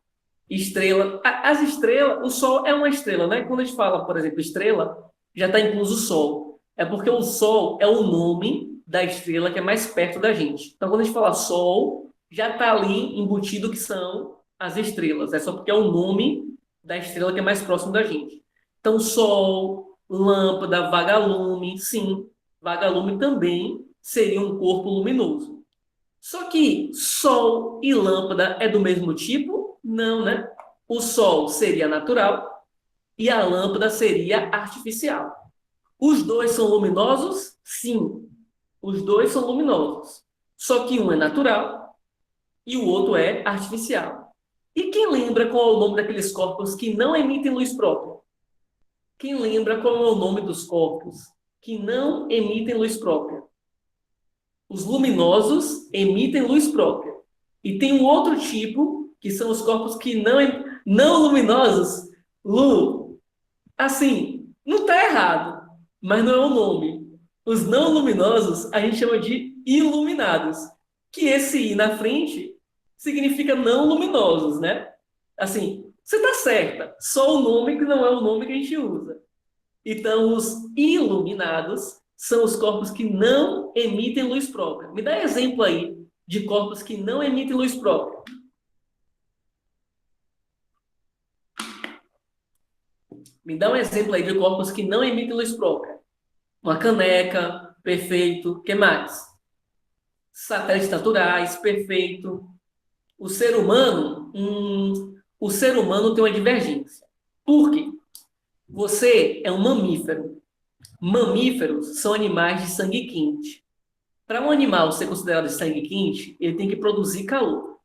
estrela. As estrelas, o Sol é uma estrela, né? Quando a gente fala, por exemplo, estrela, já está incluso o Sol. É porque o Sol é o nome da estrela que é mais perto da gente. Então, quando a gente fala Sol, já está ali embutido que são as estrelas. É só porque é o nome da estrela que é mais próximo da gente. Então, Sol, lâmpada, vagalume, sim, vagalume também seria um corpo luminoso. Só que Sol e lâmpada é do mesmo tipo? Não, né? O Sol seria natural e a lâmpada seria artificial. Os dois são luminosos? Sim, os dois são luminosos. Só que um é natural e o outro é artificial. E quem lembra qual é o nome daqueles corpos que não emitem luz própria? Quem lembra qual é o nome dos corpos que não emitem luz própria? Os luminosos emitem luz própria. E tem um outro tipo, que são os corpos que não luminosos. Lu, assim, não está errado, mas não é o nome. Os não luminosos a gente chama de iluminados, que esse I na frente significa não luminosos, né? Assim, você está certa, só o nome que não é o nome que a gente usa. Então, os iluminados são os corpos que não emitem luz própria. Me dá exemplo aí de corpos que não emitem luz própria. Me dá um exemplo aí de corpos que não emitem luz própria. Uma caneca, perfeito. O que mais? Satélites naturais, perfeito. O ser humano tem uma divergência. Por quê? Você é um mamífero. Mamíferos são animais de sangue quente. Para um animal ser considerado de sangue quente, ele tem que produzir calor.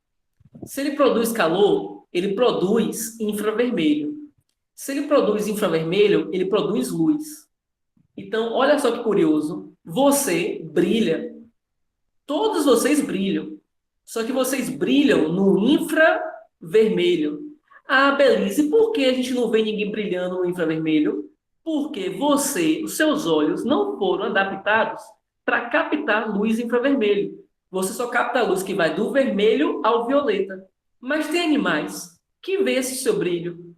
Se ele produz calor, ele produz infravermelho. Se ele produz infravermelho, ele produz luz. Então, olha só que curioso. Você brilha. Todos vocês brilham. Só que vocês brilham no infravermelho. Ah, Belize, por que a gente não vê ninguém brilhando no infravermelho? Porque os seus olhos não foram adaptados para captar luz infravermelho. Você só capta a luz que vai do vermelho ao violeta. Mas tem animais que veem esse seu brilho.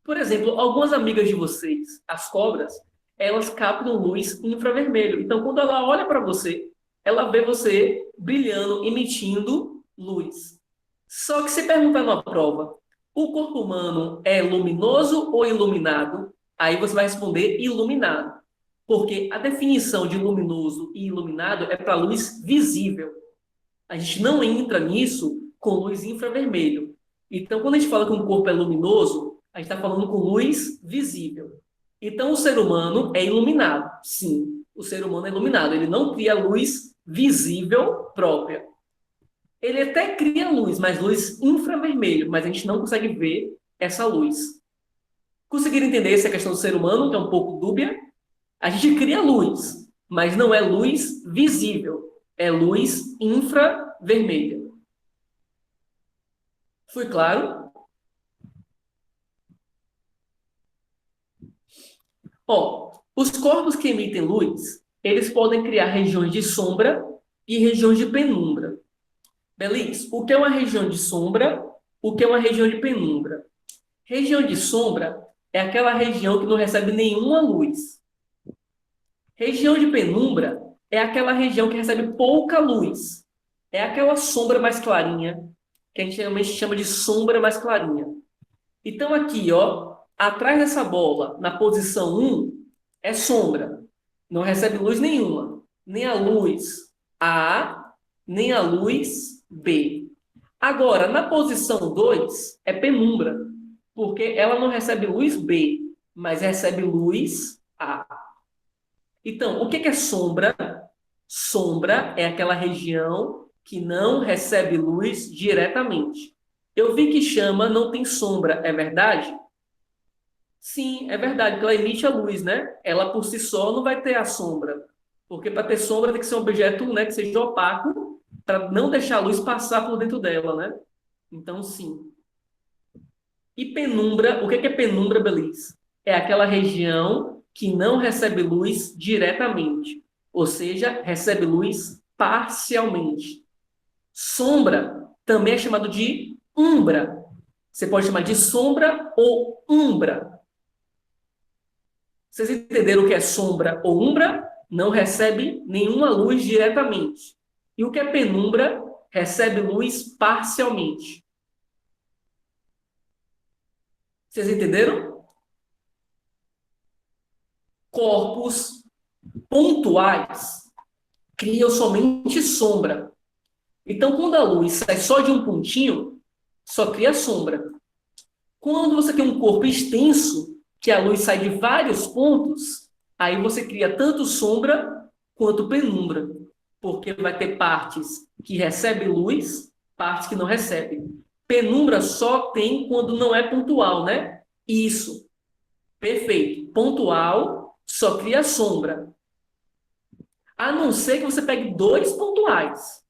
Por exemplo, algumas amigas de vocês, as cobras, elas captam luz infravermelho. Então, quando ela olha para você, ela vê você brilhando, emitindo luz. Só que se perguntar numa prova, o corpo humano é luminoso ou iluminado? Aí você vai responder iluminado. Porque a definição de luminoso e iluminado é para luz visível. A gente não entra nisso com luz infravermelho. Então, quando a gente fala que um corpo é luminoso, a gente está falando com luz visível. Então, o ser humano é iluminado. Sim, o ser humano é iluminado. Ele não cria luz visível própria. Ele até cria luz, mas luz infravermelho, mas a gente não consegue ver essa luz. Conseguiram entender essa questão do ser humano, que é um pouco dúbia? A gente cria luz, mas não é luz visível, é luz infravermelha. Foi claro? Ó, os corpos que emitem luz, eles podem criar regiões de sombra e regiões de penumbra. Beleza? O que é uma região de sombra? O que é uma região de penumbra? Região de sombra é aquela região que não recebe nenhuma luz. Região de penumbra é aquela região que recebe pouca luz. É aquela sombra mais clarinha, que a gente geralmente chama de sombra mais clarinha. Então, aqui, ó, atrás dessa bola, na posição 1, é sombra. Não recebe luz nenhuma. Nem a luz A, nem a luz B. Agora, na posição 2, é penumbra, porque ela não recebe luz B, mas recebe luz A. Então, o que é sombra? Sombra é aquela região que não recebe luz diretamente. Eu vi que chama não tem sombra, é verdade? Sim, é verdade, porque ela emite a luz, né? Ela por si só não vai ter a sombra. Porque para ter sombra tem que ser um objeto, né, que seja opaco, para não deixar a luz passar por dentro dela, né? Então, sim. E penumbra, o que é penumbra, Beliz? É aquela região que não recebe luz diretamente, ou seja, recebe luz parcialmente. Sombra também é chamado de umbra. Você pode chamar de sombra ou umbra. Vocês entenderam o que é sombra ou umbra? Não recebe nenhuma luz diretamente. E o que é penumbra? Recebe luz parcialmente. Vocês entenderam? Corpos pontuais criam somente sombra. Então, quando a luz sai só de um pontinho, só cria sombra. Quando você tem um corpo extenso, que a luz sai de vários pontos, aí você cria tanto sombra quanto penumbra, porque vai ter partes que recebem luz, partes que não recebem. Penumbra só tem quando não é pontual, né? Isso. Perfeito. Pontual só cria sombra. A não ser que você pegue dois pontuais.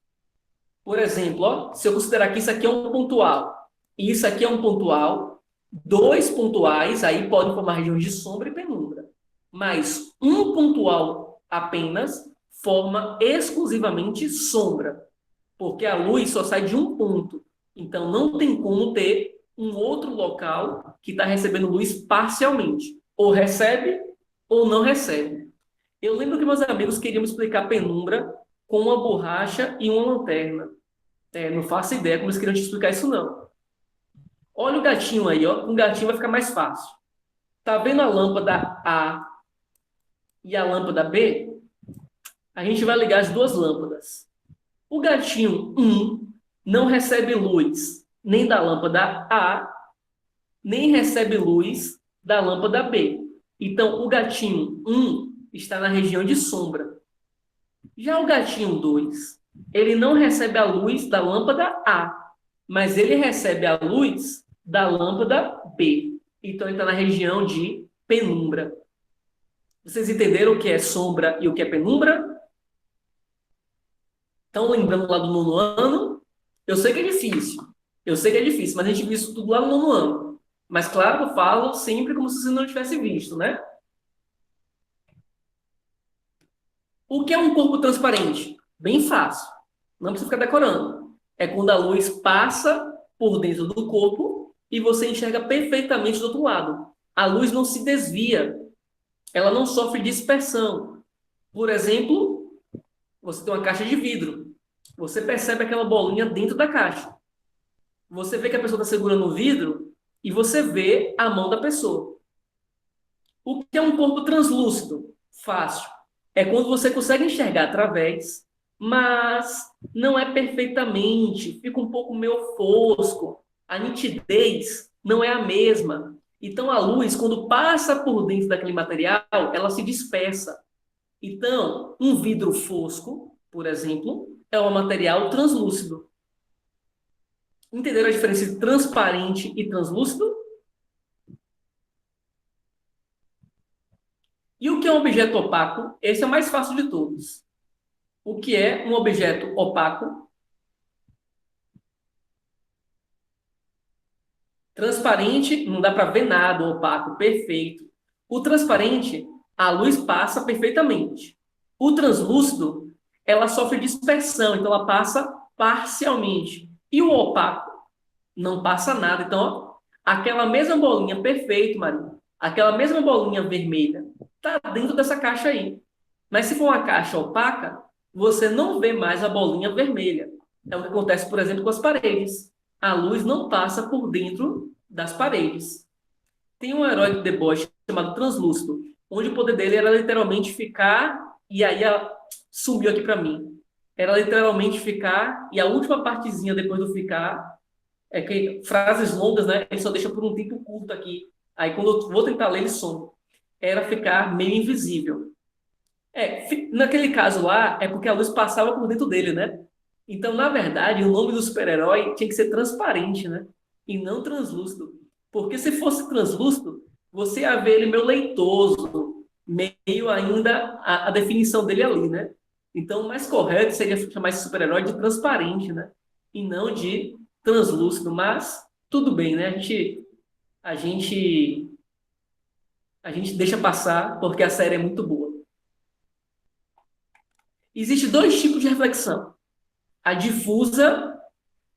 Por exemplo, ó, se eu considerar que isso aqui é um pontual e isso aqui é um pontual, dois pontuais aí podem formar regiões de sombra e penumbra. Mas um pontual apenas forma exclusivamente sombra, porque a luz só sai de um ponto. Então não tem como ter um outro local que está recebendo luz parcialmente. Ou recebe ou não recebe. Eu lembro que meus amigos queriam me explicar penumbra com uma borracha e uma lanterna. Não faço ideia como eles queriam te explicar isso, não. Olha o gatinho aí, ó. Com o gatinho vai ficar mais fácil. Tá vendo a lâmpada A e a lâmpada B? A gente vai ligar as duas lâmpadas. O gatinho 1 não recebe luz nem da lâmpada A, nem recebe luz da lâmpada B. Então, o gatinho 1 está na região de sombra. Já o gatinho 2, ele não recebe a luz da lâmpada A, mas ele recebe a luz da lâmpada B. Então, ele está na região de penumbra. Vocês entenderam o que é sombra e o que é penumbra? Estão lembrando lá do nono ano? Eu sei que é difícil. Eu sei que é difícil, mas a gente viu isso tudo lá no nono ano. Mas, claro, eu falo sempre como se você não tivesse visto, né? O que é um corpo transparente? Bem fácil. Não precisa ficar decorando. É quando a luz passa por dentro do corpo e você enxerga perfeitamente do outro lado. A luz não se desvia. Ela não sofre dispersão. Por exemplo, você tem uma caixa de vidro. Você percebe aquela bolinha dentro da caixa. Você vê que a pessoa está segurando o vidro e você vê a mão da pessoa. O que é um corpo translúcido? Fácil. É quando você consegue enxergar através, mas não é perfeitamente, fica um pouco meio fosco. A nitidez não é a mesma. Então, a luz, quando passa por dentro daquele material, ela se dispersa. Então, um vidro fosco, por exemplo, é um material translúcido. Entenderam a diferença entre transparente e translúcido? E o que é um objeto opaco? Esse é o mais fácil de todos. O que é um objeto opaco? Transparente, não dá para ver nada, opaco, perfeito. O transparente, a luz passa perfeitamente. O translúcido, ela sofre dispersão, então ela passa parcialmente. E o opaco, não passa nada. Então, ó, aquela mesma bolinha, perfeito, Maria, aquela mesma bolinha vermelha, está dentro dessa caixa aí. Mas se for uma caixa opaca, você não vê mais a bolinha vermelha. É o que acontece, por exemplo, com as paredes. A luz não passa por dentro das paredes. Tem um herói de deboche chamado Translúcido, onde o poder dele era literalmente ficar, e aí sumiu aqui para mim. Era literalmente ficar, e a última partezinha depois do ficar, é que frases longas, né? Ele só deixa por um tempo curto aqui. Aí quando eu vou tentar ler, ele some. Era ficar meio invisível. Naquele caso lá, é porque a luz passava por dentro dele, né? Então, na verdade, o nome do super-herói tinha que ser transparente, né? E não translúcido. Porque se fosse translúcido, você ia ver ele meio leitoso, meio ainda a definição dele ali, né? Então, o mais correto seria chamar esse super-herói de transparente, né? E não de translúcido. Mas, tudo bem, né? A gente, a gente deixa passar porque a série é muito boa. Existem dois tipos de reflexão. A difusa,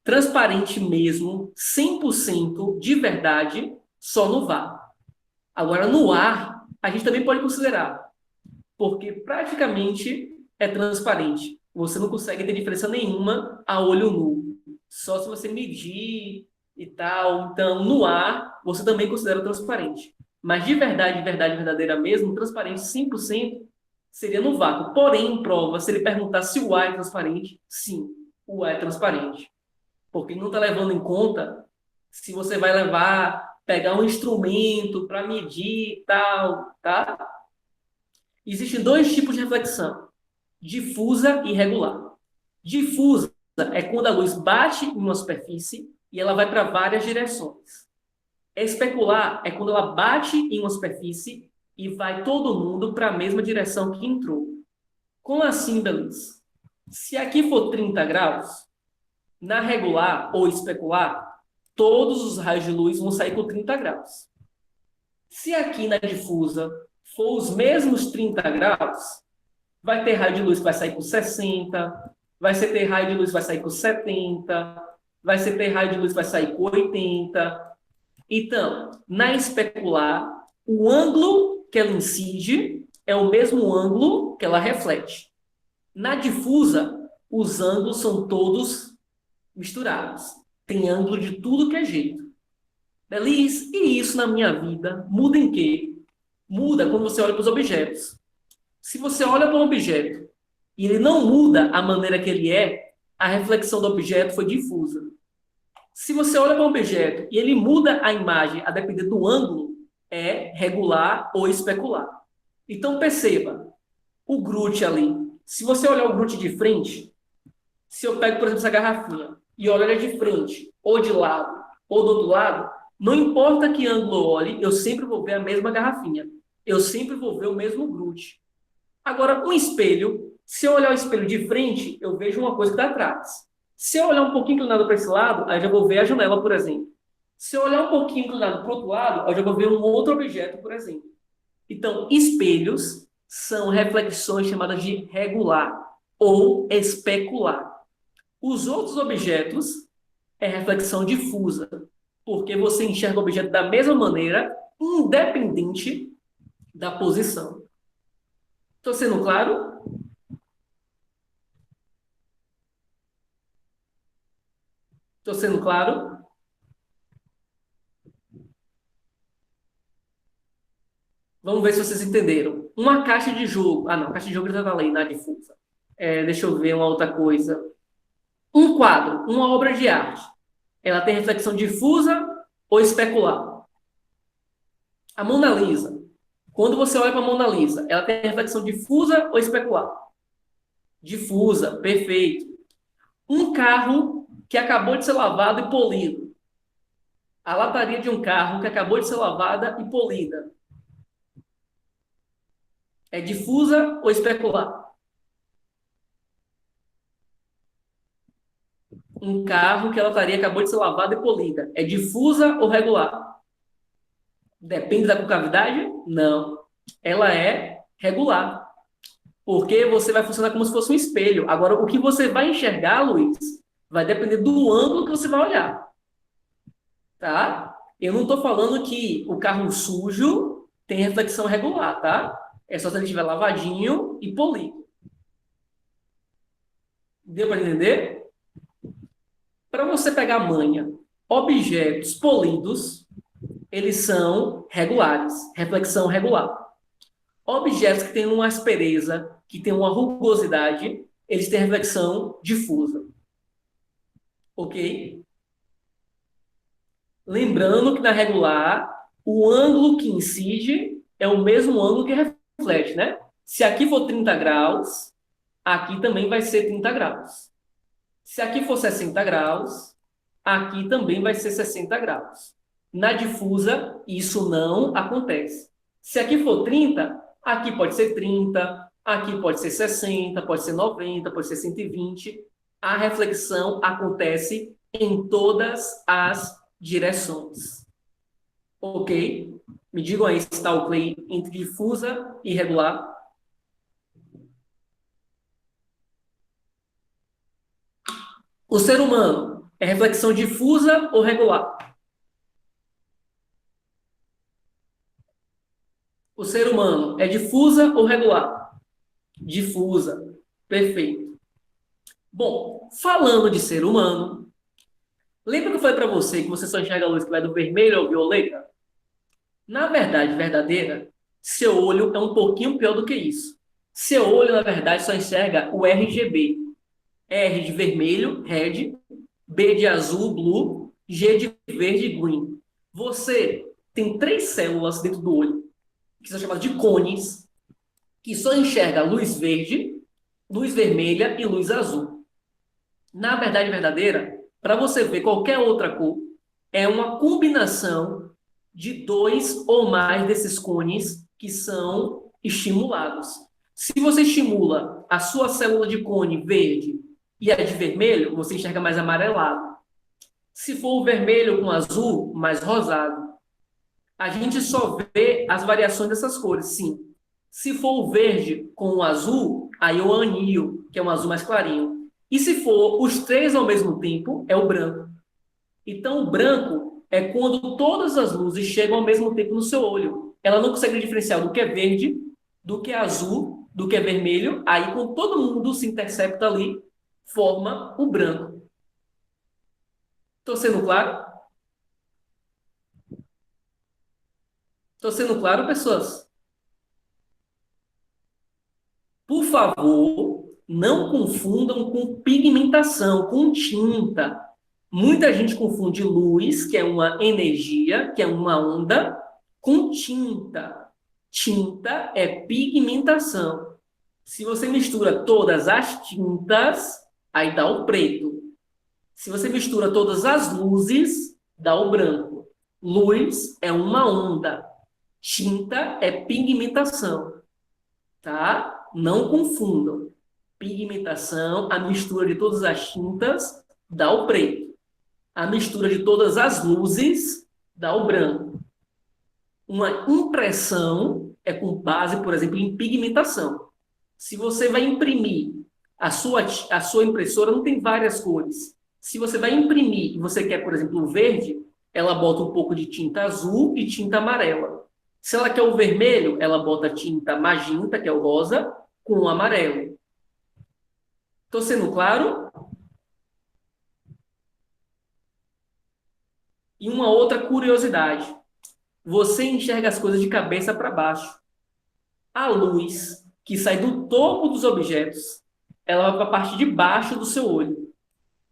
transparente mesmo, 100% de verdade, só no VAR. Agora, no ar, a gente também pode considerar, porque praticamente é transparente. Você não consegue ter diferença nenhuma a olho nu. Só se você medir. e tal. Então, no ar, você também considera transparente. Mas de verdade, verdadeira mesmo, transparente 100% seria no vácuo. Porém, em prova, se ele perguntar se o ar é transparente, sim, o ar é transparente. Porque não está levando em conta se você vai pegar um instrumento para medir e tal, tá? Existem dois tipos de reflexão: difusa e regular. Difusa é quando a luz bate em uma superfície e ela vai para várias direções. Especular é quando ela bate em uma superfície e vai todo mundo para a mesma direção que entrou. Como assim, Belis? Se aqui for 30 graus, na regular ou especular, todos os raios de luz vão sair com 30 graus. Se aqui na difusa for os mesmos 30 graus, vai ter raio de luz que vai sair com 60, vai ser ter raio de luz que vai sair com 70, vai ser ter raio de luz que vai sair com 80. Então, na especular, o ângulo que ela incide é o mesmo ângulo que ela reflete. Na difusa, os ângulos são todos misturados. Tem ângulo de tudo que é jeito. Belis, e isso na minha vida muda em quê? Muda quando você olha para os objetos. Se você olha para um objeto e ele não muda a maneira que ele é, a reflexão do objeto foi difusa. Se você olha para um objeto e ele muda a imagem a depender do ângulo, é regular ou especular. Então perceba, o Groot ali, se você olhar o Groot de frente, se eu pego, por exemplo, essa garrafinha e olho ela de frente, ou de lado, ou do outro lado, não importa que ângulo eu olhe, eu sempre vou ver a mesma garrafinha. Eu sempre vou ver o mesmo Groot. Agora, um espelho, se eu olhar o espelho de frente, eu vejo uma coisa que está atrás. Se eu olhar um pouquinho inclinado para esse lado, aí já vou ver a janela, por exemplo. Se eu olhar um pouquinho inclinado para o outro lado, eu já vou ver um outro objeto, por exemplo. Então, espelhos são reflexões chamadas de regular ou especular. Os outros objetos é reflexão difusa, porque você enxerga o objeto da mesma maneira, independente da posição. Estou sendo claro? Estou sendo claro? Vamos ver se vocês entenderam. Uma caixa de jogo. Ah, não, caixa de jogo já está ali na difusa. Deixa eu ver uma outra coisa. Um quadro, uma obra de arte. Ela tem reflexão difusa ou especular? A Mona Lisa. Quando você olha para a Mona Lisa, ela tem reflexão difusa ou especular? Difusa, perfeito. Um carro que acabou de ser lavado e polido. A lataria de um carro que acabou de ser lavada e polida. É difusa ou especular? Um carro que a lataria acabou de ser lavada e polida. É difusa ou regular? Depende da concavidade? Não. Ela é regular. Porque você vai funcionar como se fosse um espelho. Agora, o que você vai enxergar, Luiz, vai depender do ângulo que você vai olhar. Tá? Eu não estou falando que o carro sujo tem reflexão regular, tá? É só se ele estiver lavadinho e polido. Deu para entender? Para você pegar a manha, objetos polidos, eles são regulares, reflexão regular. Objetos que têm uma aspereza, que têm uma rugosidade, eles têm reflexão difusa. Ok? Lembrando que na regular, o ângulo que incide é o mesmo ângulo que reflete, né? Se aqui for 30 graus, aqui também vai ser 30 graus. Se aqui for 60 graus, aqui também vai ser 60 graus. Na difusa, isso não acontece. Se aqui for 30, aqui pode ser 30, aqui pode ser 60, pode ser 90, pode ser 120. A reflexão acontece em todas as direções. Ok? Me digam aí se está o play entre difusa e regular. O ser humano é reflexão difusa ou regular? O ser humano é difusa ou regular? Difusa. Perfeito. Bom, falando de ser humano, Lembra que eu falei para você que você só enxerga a luz que vai do vermelho ao violeta? Na verdade verdadeira, seu olho é um pouquinho pior do que isso. Seu olho, na verdade, só enxerga o RGB. R de vermelho, red, B de azul, blue, G de verde, green. Você tem três células dentro do olho, que são chamadas de cones, que só enxerga luz verde, luz vermelha e luz azul. Na verdade verdadeira, para você ver qualquer outra cor, é uma combinação de dois ou mais desses cones que são estimulados. Se você estimula a sua célula de cone verde e a de vermelho, você enxerga mais amarelado. Se for o vermelho com azul, mais rosado. A gente só vê as variações dessas cores, sim. Se for o verde com o azul, aí é o anil, que é um azul mais clarinho. E se for os três ao mesmo tempo, é o branco. Então, o branco é quando todas as luzes chegam ao mesmo tempo no seu olho. Ela não consegue diferenciar do que é verde, do que é azul, do que é vermelho. Aí, quando todo mundo se intercepta ali, forma o branco. Estou sendo claro? Estou sendo claro, pessoas? Por favor, não confundam com pigmentação, com tinta. Muita gente confunde luz, que é uma energia, que é uma onda, com tinta. Tinta é pigmentação. Se você mistura todas as tintas, aí dá o preto. Se você mistura todas as luzes, dá o branco. Luz é uma onda. Tinta é pigmentação, tá? Não confundam. Pigmentação, a mistura de todas as tintas, dá o preto. A mistura de todas as luzes, dá o branco. Uma impressão é com base, por exemplo, em pigmentação. Se você vai imprimir, a sua impressora não tem várias cores. Se você vai imprimir e você quer, por exemplo, o verde, ela bota um pouco de tinta azul e tinta amarela. Se ela quer o vermelho, ela bota tinta magenta, que é o rosa, com o amarelo. Estou sendo claro? E uma outra curiosidade. Você enxerga as coisas de cabeça para baixo. A luz que sai do topo dos objetos, ela vai para a parte de baixo do seu olho.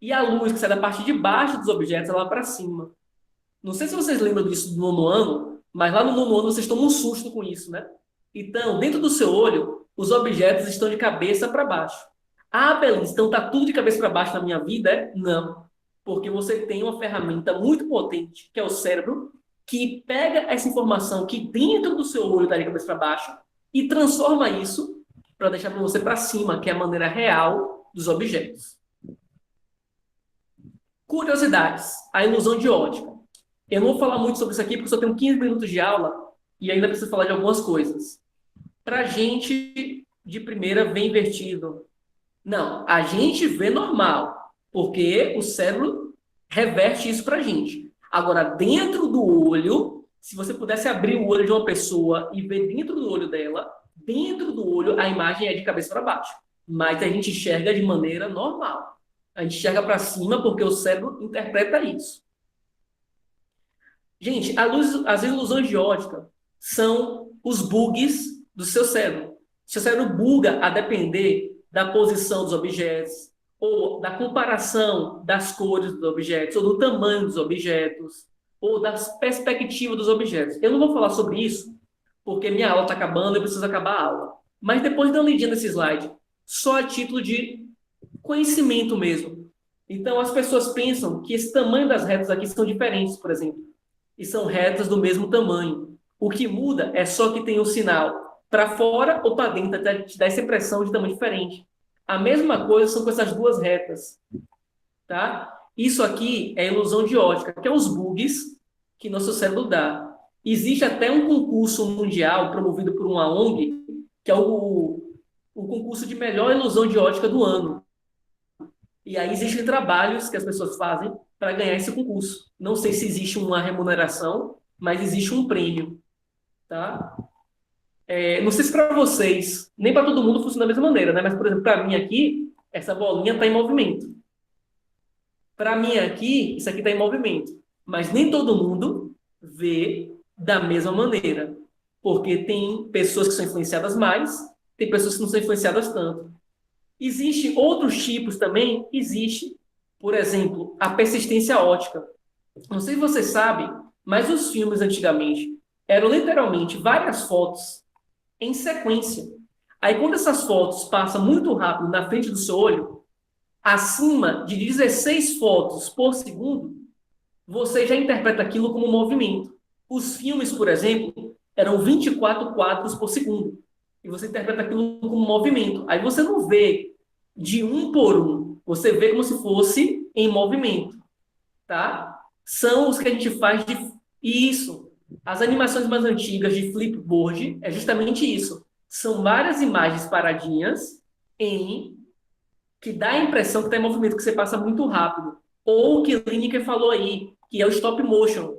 E a luz que sai da parte de baixo dos objetos, ela vai para cima. Não sei se vocês lembram disso do nono ano, mas lá no nono ano vocês tomam um susto com isso, né? Então, dentro do seu olho, os objetos estão de cabeça para baixo. Ah, Belis, então tá tudo de cabeça para baixo na minha vida? É? Não. Porque você tem uma ferramenta muito potente, que é o cérebro, que pega essa informação que dentro do seu olho está de cabeça para baixo e transforma isso para deixar para você para cima, que é a maneira real dos objetos. Curiosidades. A ilusão de ótica. Eu não vou falar muito sobre isso aqui porque só tenho 15 minutos de aula e ainda preciso falar de algumas coisas. Para a gente, de primeira, vê invertido. Não, a gente vê normal, porque o cérebro reverte isso para a gente. Agora, dentro do olho, se você pudesse abrir o olho de uma pessoa e ver dentro do olho dela, dentro do olho a imagem é de cabeça para baixo. Mas a gente enxerga de maneira normal. A gente enxerga para cima porque o cérebro interpreta isso. Gente, as ilusões de ótica são os bugs do seu cérebro. Seu cérebro buga a depender da posição dos objetos, ou da comparação das cores dos objetos, ou do tamanho dos objetos, ou da perspectiva dos objetos. Eu não vou falar sobre isso, porque minha aula está acabando e eu preciso acabar a aula. Mas depois de uma lidinha nesse slide, só a título de conhecimento mesmo. Então, as pessoas pensam que esse tamanho das retas aqui são diferentes, por exemplo, e são retas do mesmo tamanho. O que muda é só que tem um sinal para fora ou para dentro, até te dar essa impressão de tamanho diferente. A mesma coisa são com essas duas retas. Tá? Isso aqui é ilusão de ótica, que é os bugs que nosso cérebro dá. Existe até um concurso mundial promovido por uma ONG, que é o concurso de melhor ilusão de ótica do ano. E aí existem trabalhos que as pessoas fazem para ganhar esse concurso. Não sei se existe uma remuneração, mas existe um prêmio. Tá? Não sei se para vocês, nem para todo mundo funciona da mesma maneira, né? Mas, por exemplo, para mim aqui, essa bolinha está em movimento. Para mim aqui, isso aqui está em movimento. Mas nem todo mundo vê da mesma maneira. Porque tem pessoas que são influenciadas mais, tem pessoas que não são influenciadas tanto. Existem outros tipos também? Existe. Por exemplo, a persistência ótica. Não sei se você sabe, mas os filmes antigamente eram literalmente várias fotos em sequência. Aí, quando essas fotos passam muito rápido na frente do seu olho, acima de 16 fotos por segundo, você já interpreta aquilo como movimento. Os filmes, por exemplo, eram 24 quadros por segundo. E você interpreta aquilo como movimento. Aí você não vê de um por um. Você vê como se fosse em movimento. Tá? São os que a gente faz de isso. As animações mais antigas de flipboard é justamente isso. São várias imagens paradinhas em que dá a impressão que está em movimento, que você passa muito rápido. Ou o que Lineker falou aí, que é o stop motion.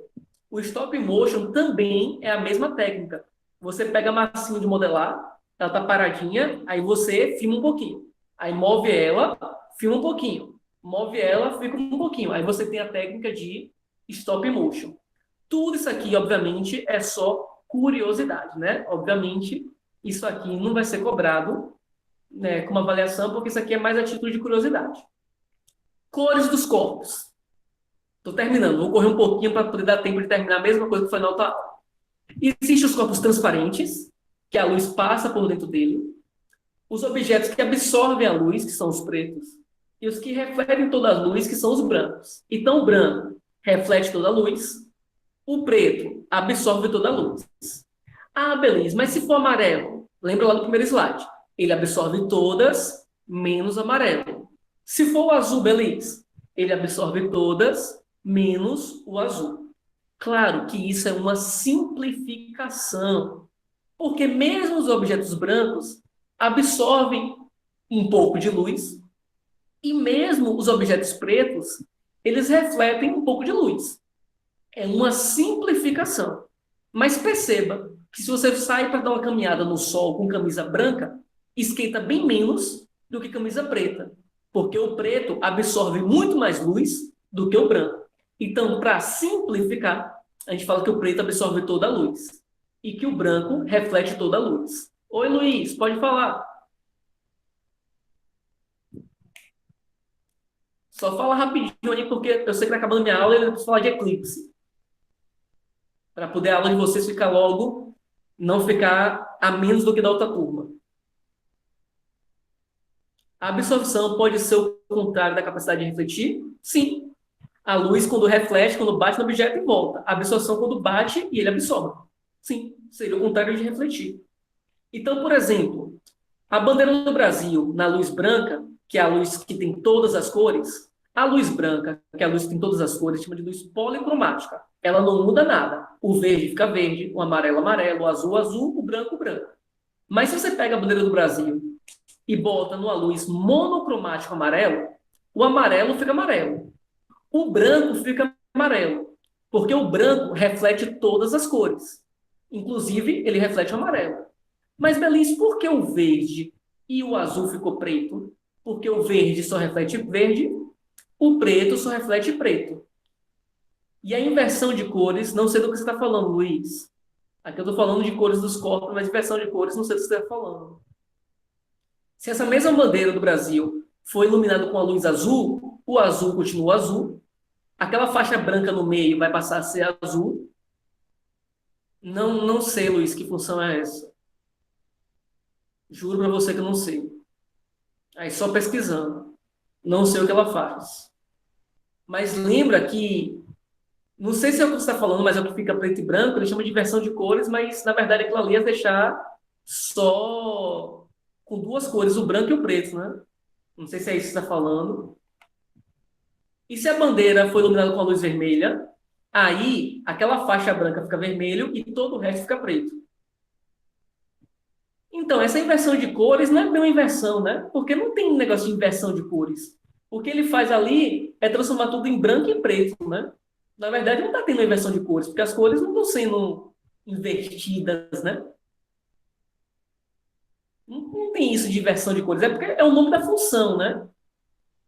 O stop motion também é a mesma técnica. Você pega a massinha de modelar, ela está paradinha, aí você filma um pouquinho. Aí move ela, filma um pouquinho. Move ela, fica um pouquinho. Aí você tem a técnica de stop motion. Tudo isso aqui, obviamente, é só curiosidade, né? Obviamente, isso aqui não vai ser cobrado, né, com uma avaliação, porque isso aqui é mais a título de curiosidade. Cores dos corpos. Estou terminando, vou correr um pouquinho para poder dar tempo de terminar a mesma coisa que foi na outra aula. Existem os corpos transparentes, que a luz passa por dentro dele. Os objetos que absorvem a luz, que são os pretos. E os que refletem toda a luz, que são os brancos. Então, o branco reflete toda a luz. O preto absorve toda a luz. Ah, beleza, mas se for amarelo? Lembra lá do primeiro slide. Ele absorve todas, menos amarelo. Se for o azul, beleza. Ele absorve todas, menos o azul. Claro que isso é uma simplificação, porque mesmo os objetos brancos absorvem um pouco de luz, e mesmo os objetos pretos, eles refletem um pouco de luz. É uma simplificação. Mas perceba que se você sai para dar uma caminhada no sol com camisa branca, esquenta bem menos do que camisa preta, porque o preto absorve muito mais luz do que o branco. Então, para simplificar, a gente fala que o preto absorve toda a luz e que o branco reflete toda a luz. Oi, Luiz, pode falar. Só fala rapidinho aí, porque eu sei que está acabando minha aula e eu preciso falar de eclipse. Para poder a aula de vocês ficar logo, não ficar a menos do que da outra turma. A absorção pode ser o contrário da capacidade de refletir? Sim. A luz, quando reflete, quando bate no objeto e volta. A absorção, quando bate e ele absorve. Sim, seria o contrário de refletir. Então, por exemplo, a bandeira do Brasil, na luz branca, que é a luz que tem todas as cores, a luz branca, que é a luz que tem todas as cores, chama de luz policromática. Ela não muda nada. O verde fica verde, o amarelo, amarelo, o azul, azul, o branco, branco. Mas se você pega a bandeira do Brasil e bota numa luz monocromática amarelo, o amarelo fica amarelo. O branco fica amarelo, porque o branco reflete todas as cores. Inclusive, ele reflete o amarelo. Mas, Belis, por que o verde e o azul ficou preto? Porque o verde só reflete verde, o preto só reflete preto. E a inversão de cores, não sei do que você está falando, Luiz. Aqui eu estou falando de cores dos corpos, mas inversão de cores, não sei do que você está falando. Se essa mesma bandeira do Brasil for iluminada com a luz azul, o azul continua azul, aquela faixa branca no meio vai passar a ser azul. Não sei, Luiz, que função é essa. Juro para você que eu não sei. Aí só pesquisando. Não sei o que ela faz. Mas lembra que, não sei se é o que você está falando, mas é o que fica preto e branco, ele chama de inversão de cores, mas na verdade aquilo ali é deixar só com duas cores, o branco e o preto, né? Não sei se é isso que você está falando. E se a bandeira for iluminada com a luz vermelha, aí aquela faixa branca fica vermelho e todo o resto fica preto. Então, essa inversão de cores não é bem uma inversão, né? Porque não tem um negócio de inversão de cores. O que ele faz ali é transformar tudo em branco e preto, né? Na verdade, não está tendo inversão de cores, porque as cores não estão sendo invertidas, né? Não tem isso de inversão de cores. É porque é o nome da função, né?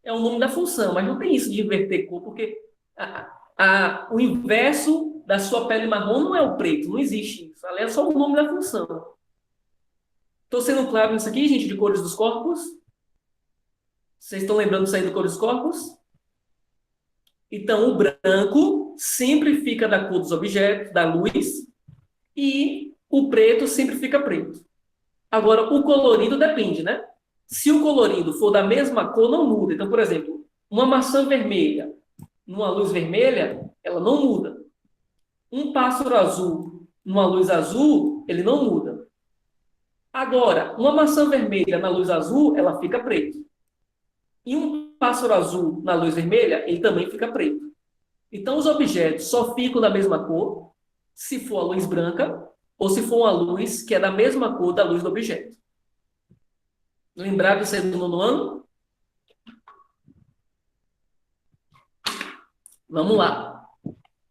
é o nome da função, mas não tem isso de inverter cor, porque o inverso da sua pele marrom não é o preto, não existe isso. Ali é só o nome da função. Estou sendo claro nisso aqui, gente, de cores dos corpos? Vocês estão lembrando disso aí de cores dos corpos? Então, o branco sempre fica da cor dos objetos, da luz, e o preto sempre fica preto. Agora, o colorido depende, né? Se o colorido for da mesma cor, não muda. Então, por exemplo, uma maçã vermelha numa luz vermelha, ela não muda. Um pássaro azul numa luz azul, ele não muda. Agora, uma maçã vermelha na luz azul, ela fica preta. E um pássaro azul na luz vermelha, ele também fica preto. Então, os objetos só ficam da mesma cor se for a luz branca ou se for uma luz que é da mesma cor da luz do objeto. Lembrado disso aí do nono ano? Vamos lá.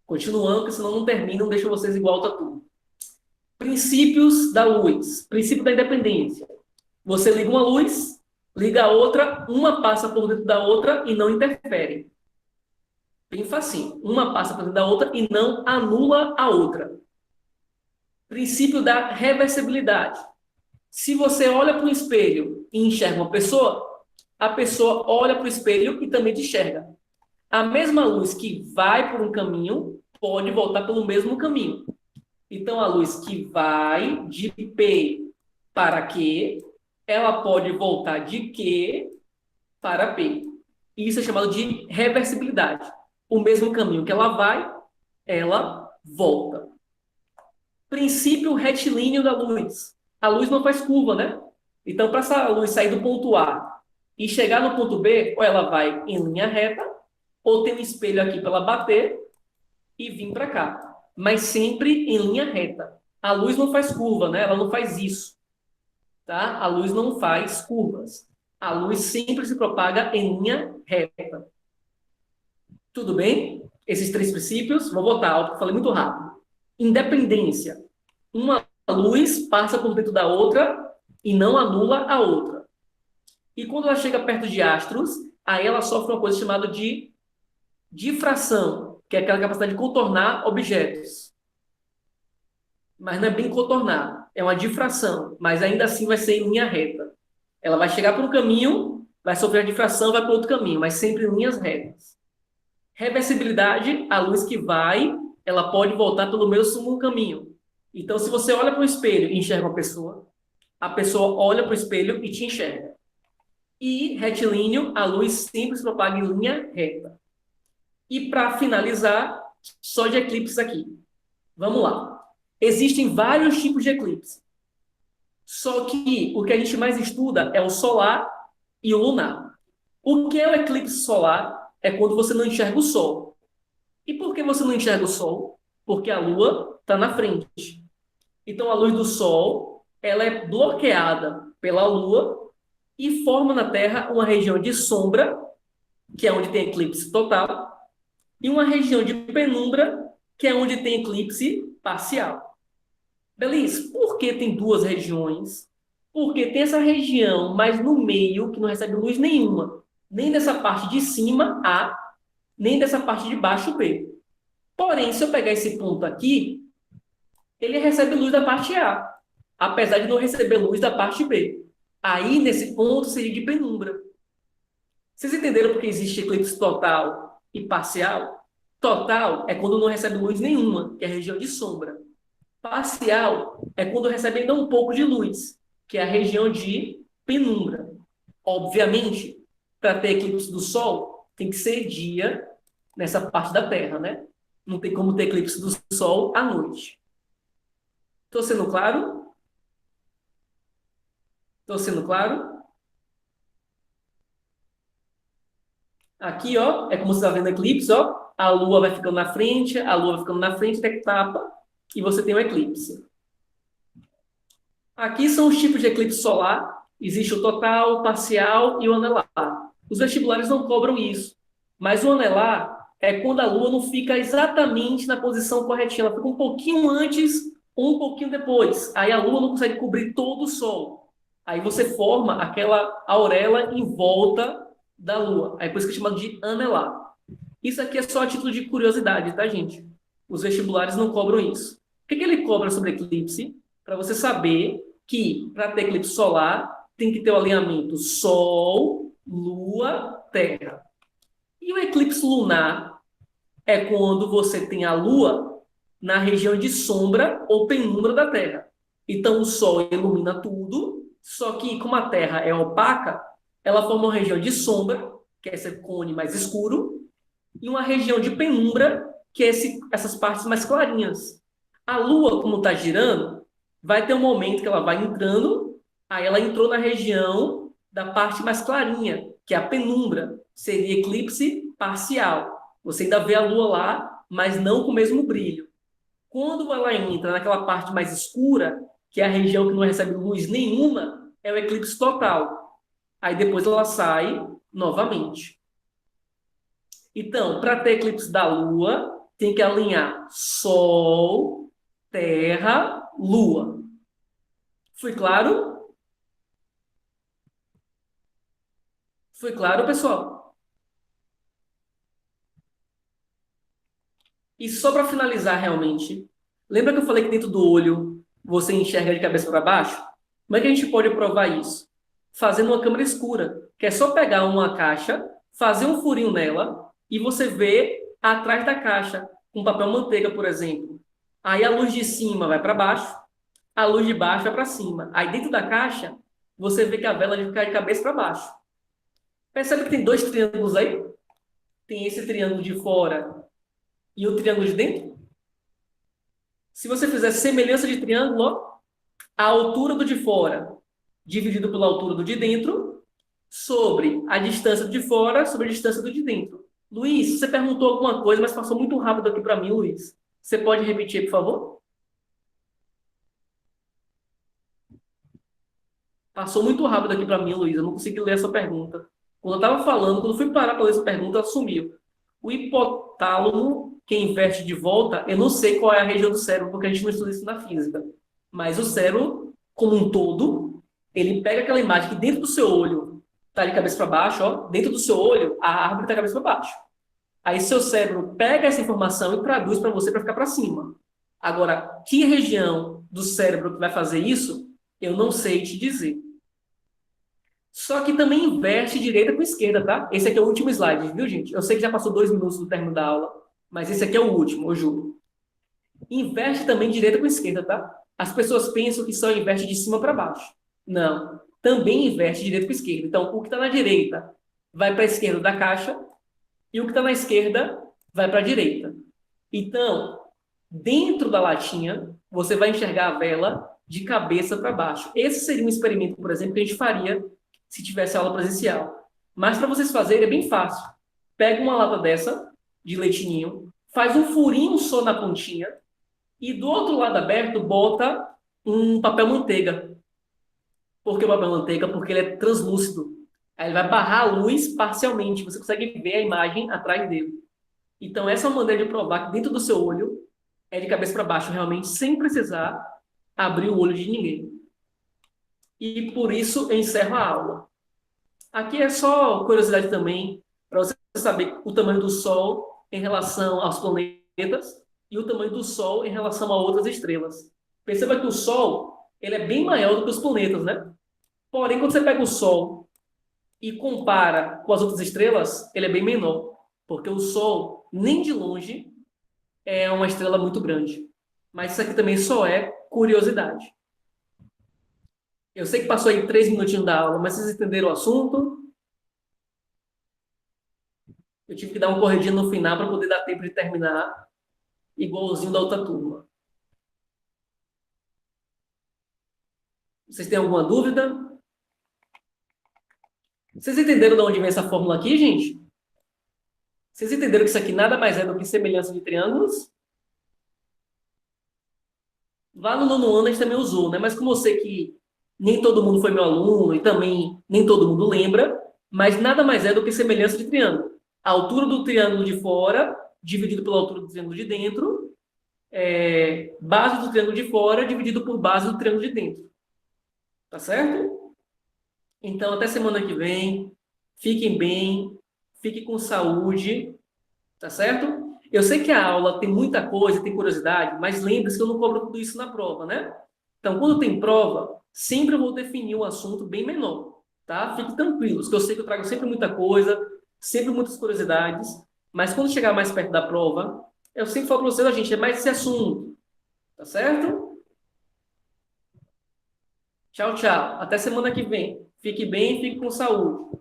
Continuando, porque senão não termina, não deixa vocês igual tá tudo. Princípios da luz. Princípio da independência. Você liga uma luz, liga a outra, uma passa por dentro da outra e não interfere. Bem facinho. Uma passa por dentro da outra e não anula a outra. Princípio da reversibilidade. Se você olha para o espelho e enxerga uma pessoa, a pessoa olha para o espelho e também te enxerga. A mesma luz que vai por um caminho pode voltar pelo mesmo caminho. Então, a luz que vai de P para Q, ela pode voltar de Q para P. Isso é chamado de reversibilidade. O mesmo caminho que ela vai, ela volta. Princípio retilíneo da luz. A luz não faz curva, né? Então, para essa luz sair do ponto A e chegar no ponto B, ou ela vai em linha reta, ou tem um espelho aqui para ela bater e vir para cá. Mas sempre em linha reta. A luz não faz curva, né? Ela não faz isso. Tá? A luz não faz curvas. A luz sempre se propaga em linha reta. Tudo bem? Esses três princípios, vou botar alto, porque eu falei muito rápido. Independência. Uma luz passa por dentro da outra e não anula a outra. E quando ela chega perto de astros, aí ela sofre uma coisa chamada de difração, que é aquela capacidade de contornar objetos. Mas não é bem contornar, é uma difração, mas ainda assim vai ser em linha reta. Ela vai chegar por um caminho, vai sofrer a difração, vai para outro caminho, mas sempre em linhas retas. Reversibilidade, a luz que vai, ela pode voltar pelo mesmo caminho. Então, se você olha para o espelho e enxerga uma pessoa, a pessoa olha para o espelho e te enxerga. E retilíneo, a luz sempre se propaga em linha reta. E para finalizar, só de eclipses aqui. Vamos lá. Existem vários tipos de eclipse. Só que o que a gente mais estuda é o solar e o lunar. O que é o eclipse solar? É quando você não enxerga o Sol. E por que você não enxerga o Sol? Porque a Lua está na frente. Então, a luz do Sol ela é bloqueada pela Lua e forma na Terra uma região de sombra, que é onde tem eclipse total, e uma região de penumbra, que é onde tem eclipse parcial. Beleza? Por que tem duas regiões? Porque tem essa região, mas no meio, que não recebe luz nenhuma. Nem dessa parte de cima, A, nem dessa parte de baixo, B. Porém, se eu pegar esse ponto aqui, ele recebe luz da parte A, apesar de não receber luz da parte B. Aí, nesse ponto, seria de penumbra. Vocês entenderam porque existe eclipse total e parcial? Total é quando não recebe luz nenhuma, que é a região de sombra. Parcial é quando recebe ainda um pouco de luz, que é a região de penumbra. Obviamente, para ter eclipse do Sol, tem que ser dia nessa parte da Terra, né? Não tem como ter eclipse do Sol à noite. Estou sendo claro? Estou sendo claro? Aqui, ó, é como você está vendo eclipse, ó. A Lua vai ficando na frente, a Lua vai ficando na frente, até que tapa, e você tem o eclipse. Aqui são os tipos de eclipse solar. Existe o total, o parcial e o anelar. Os vestibulares não cobram isso. Mas o anelar é quando a Lua não fica exatamente na posição corretinha. Ela fica um pouquinho antes ou um pouquinho depois. Aí a Lua não consegue cobrir todo o Sol. Aí você forma aquela auréola em volta da Lua. Aí por isso que é chamado de anelar. Isso aqui é só a título de curiosidade, tá, gente? Os vestibulares não cobram isso. O que que ele cobra sobre eclipse? Para você saber que para ter eclipse solar tem que ter o alinhamento Sol, Lua, Terra. E o eclipse lunar é quando você tem a Lua na região de sombra ou penumbra da Terra. Então o Sol ilumina tudo, só que como a Terra é opaca, ela forma uma região de sombra, que é esse cone mais escuro, e uma região de penumbra, que é essas partes mais clarinhas. A Lua, como está girando, vai ter um momento que ela vai entrando, aí ela entrou na região da parte mais clarinha, que é a penumbra, seria eclipse parcial. Você ainda vê a Lua lá, mas não com o mesmo brilho. Quando ela entra naquela parte mais escura, que é a região que não recebe luz nenhuma, é o eclipse total. Aí depois ela sai novamente. Então, para ter eclipse da Lua, tem que alinhar Sol, Terra, Lua. Foi claro? Foi claro, pessoal? E só para finalizar realmente, lembra que eu falei que dentro do olho você enxerga de cabeça para baixo? Como é que a gente pode provar isso? Fazendo uma câmera escura, que é só pegar uma caixa, fazer um furinho nela e você vê atrás da caixa, com papel manteiga, por exemplo. Aí a luz de cima vai para baixo, a luz de baixo vai para cima. Aí dentro da caixa, você vê que a vela cai de cabeça para baixo. Percebe que tem dois triângulos aí? Tem esse triângulo de fora e o triângulo de dentro? Se você fizer semelhança de triângulo, ó, a altura do de fora dividido pela altura do de dentro sobre a distância do de fora sobre a distância do de dentro. Luiz, você perguntou alguma coisa, mas passou muito rápido aqui para mim, Luiz. Você pode repetir, por favor? Passou muito rápido aqui para mim, Luiz. Eu não consegui ler essa pergunta. Quando eu estava falando, quando eu fui parar para ler essa pergunta, ela sumiu. O hipotálamo, que inverte de volta, eu não sei qual é a região do cérebro, porque a gente não estuda isso na física. Mas o cérebro, como um todo, ele pega aquela imagem que dentro do seu olho está de cabeça para baixo, ó, dentro do seu olho, a árvore está de cabeça para baixo. Aí seu cérebro pega essa informação e traduz para você para ficar para cima. Agora, que região do cérebro que vai fazer isso, eu não sei te dizer. Só que também inverte direita com esquerda, tá? Esse aqui é o último slide, viu, gente? Eu sei que já passou 2 minutos do término da aula, mas esse aqui é o último, eu juro. Inverte também direita com esquerda, tá? As pessoas pensam que só inverte de cima para baixo. Não. Também inverte direita com esquerda. Então, o que está na direita vai para a esquerda da caixa e o que está na esquerda vai para a direita. Então, dentro da latinha, você vai enxergar a vela de cabeça para baixo. Esse seria um experimento, por exemplo, que a gente faria se tivesse aula presencial. Mas para vocês fazerem é bem fácil. Pega uma lata dessa, de leitinho, faz um furinho só na pontinha e do outro lado aberto bota um papel manteiga. Por que o papel manteiga? Porque ele é translúcido. Aí ele vai barrar a luz parcialmente. Você consegue ver a imagem atrás dele. Então, essa é uma maneira de provar que dentro do seu olho é de cabeça para baixo, realmente, sem precisar abrir o olho de ninguém. E por isso eu encerro a aula. Aqui é só curiosidade também, para você saber o tamanho do Sol em relação aos planetas e o tamanho do Sol em relação a outras estrelas. Perceba que o Sol ele é bem maior do que os planetas, né? Porém, quando você pega o Sol e compara com as outras estrelas, ele é bem menor, porque o Sol, nem de longe, é uma estrela muito grande. Mas isso aqui também só é curiosidade. Eu sei que passou aí 3 minutinhos da aula, mas vocês entenderam o assunto? Eu tive que dar uma corridinha no final para poder dar tempo de terminar, igualzinho da outra turma. Vocês têm alguma dúvida? Vocês entenderam de onde vem essa fórmula aqui, gente? Vocês entenderam que isso aqui nada mais é do que semelhança de triângulos? Lá no nono ano a gente também usou, né? Mas como eu sei que nem todo mundo foi meu aluno e também nem todo mundo lembra, mas nada mais é do que semelhança de triângulo. A altura do triângulo de fora dividido pela altura do triângulo de dentro, base do triângulo de fora dividido por base do triângulo de dentro. Tá certo? Então, até semana que vem. Fiquem bem, fiquem com saúde, tá certo? Eu sei que a aula tem muita coisa, tem curiosidade, mas lembre-se que eu não cobro tudo isso na prova, né? Então, quando tem prova, sempre eu vou definir um assunto bem menor, tá? Fiquem tranquilos, que eu sei que eu trago sempre muita coisa, sempre muitas curiosidades, mas quando chegar mais perto da prova, eu sempre falo para vocês, a gente, é mais esse assunto, tá certo? Tchau, tchau. Até semana que vem. Fique bem e fique com saúde.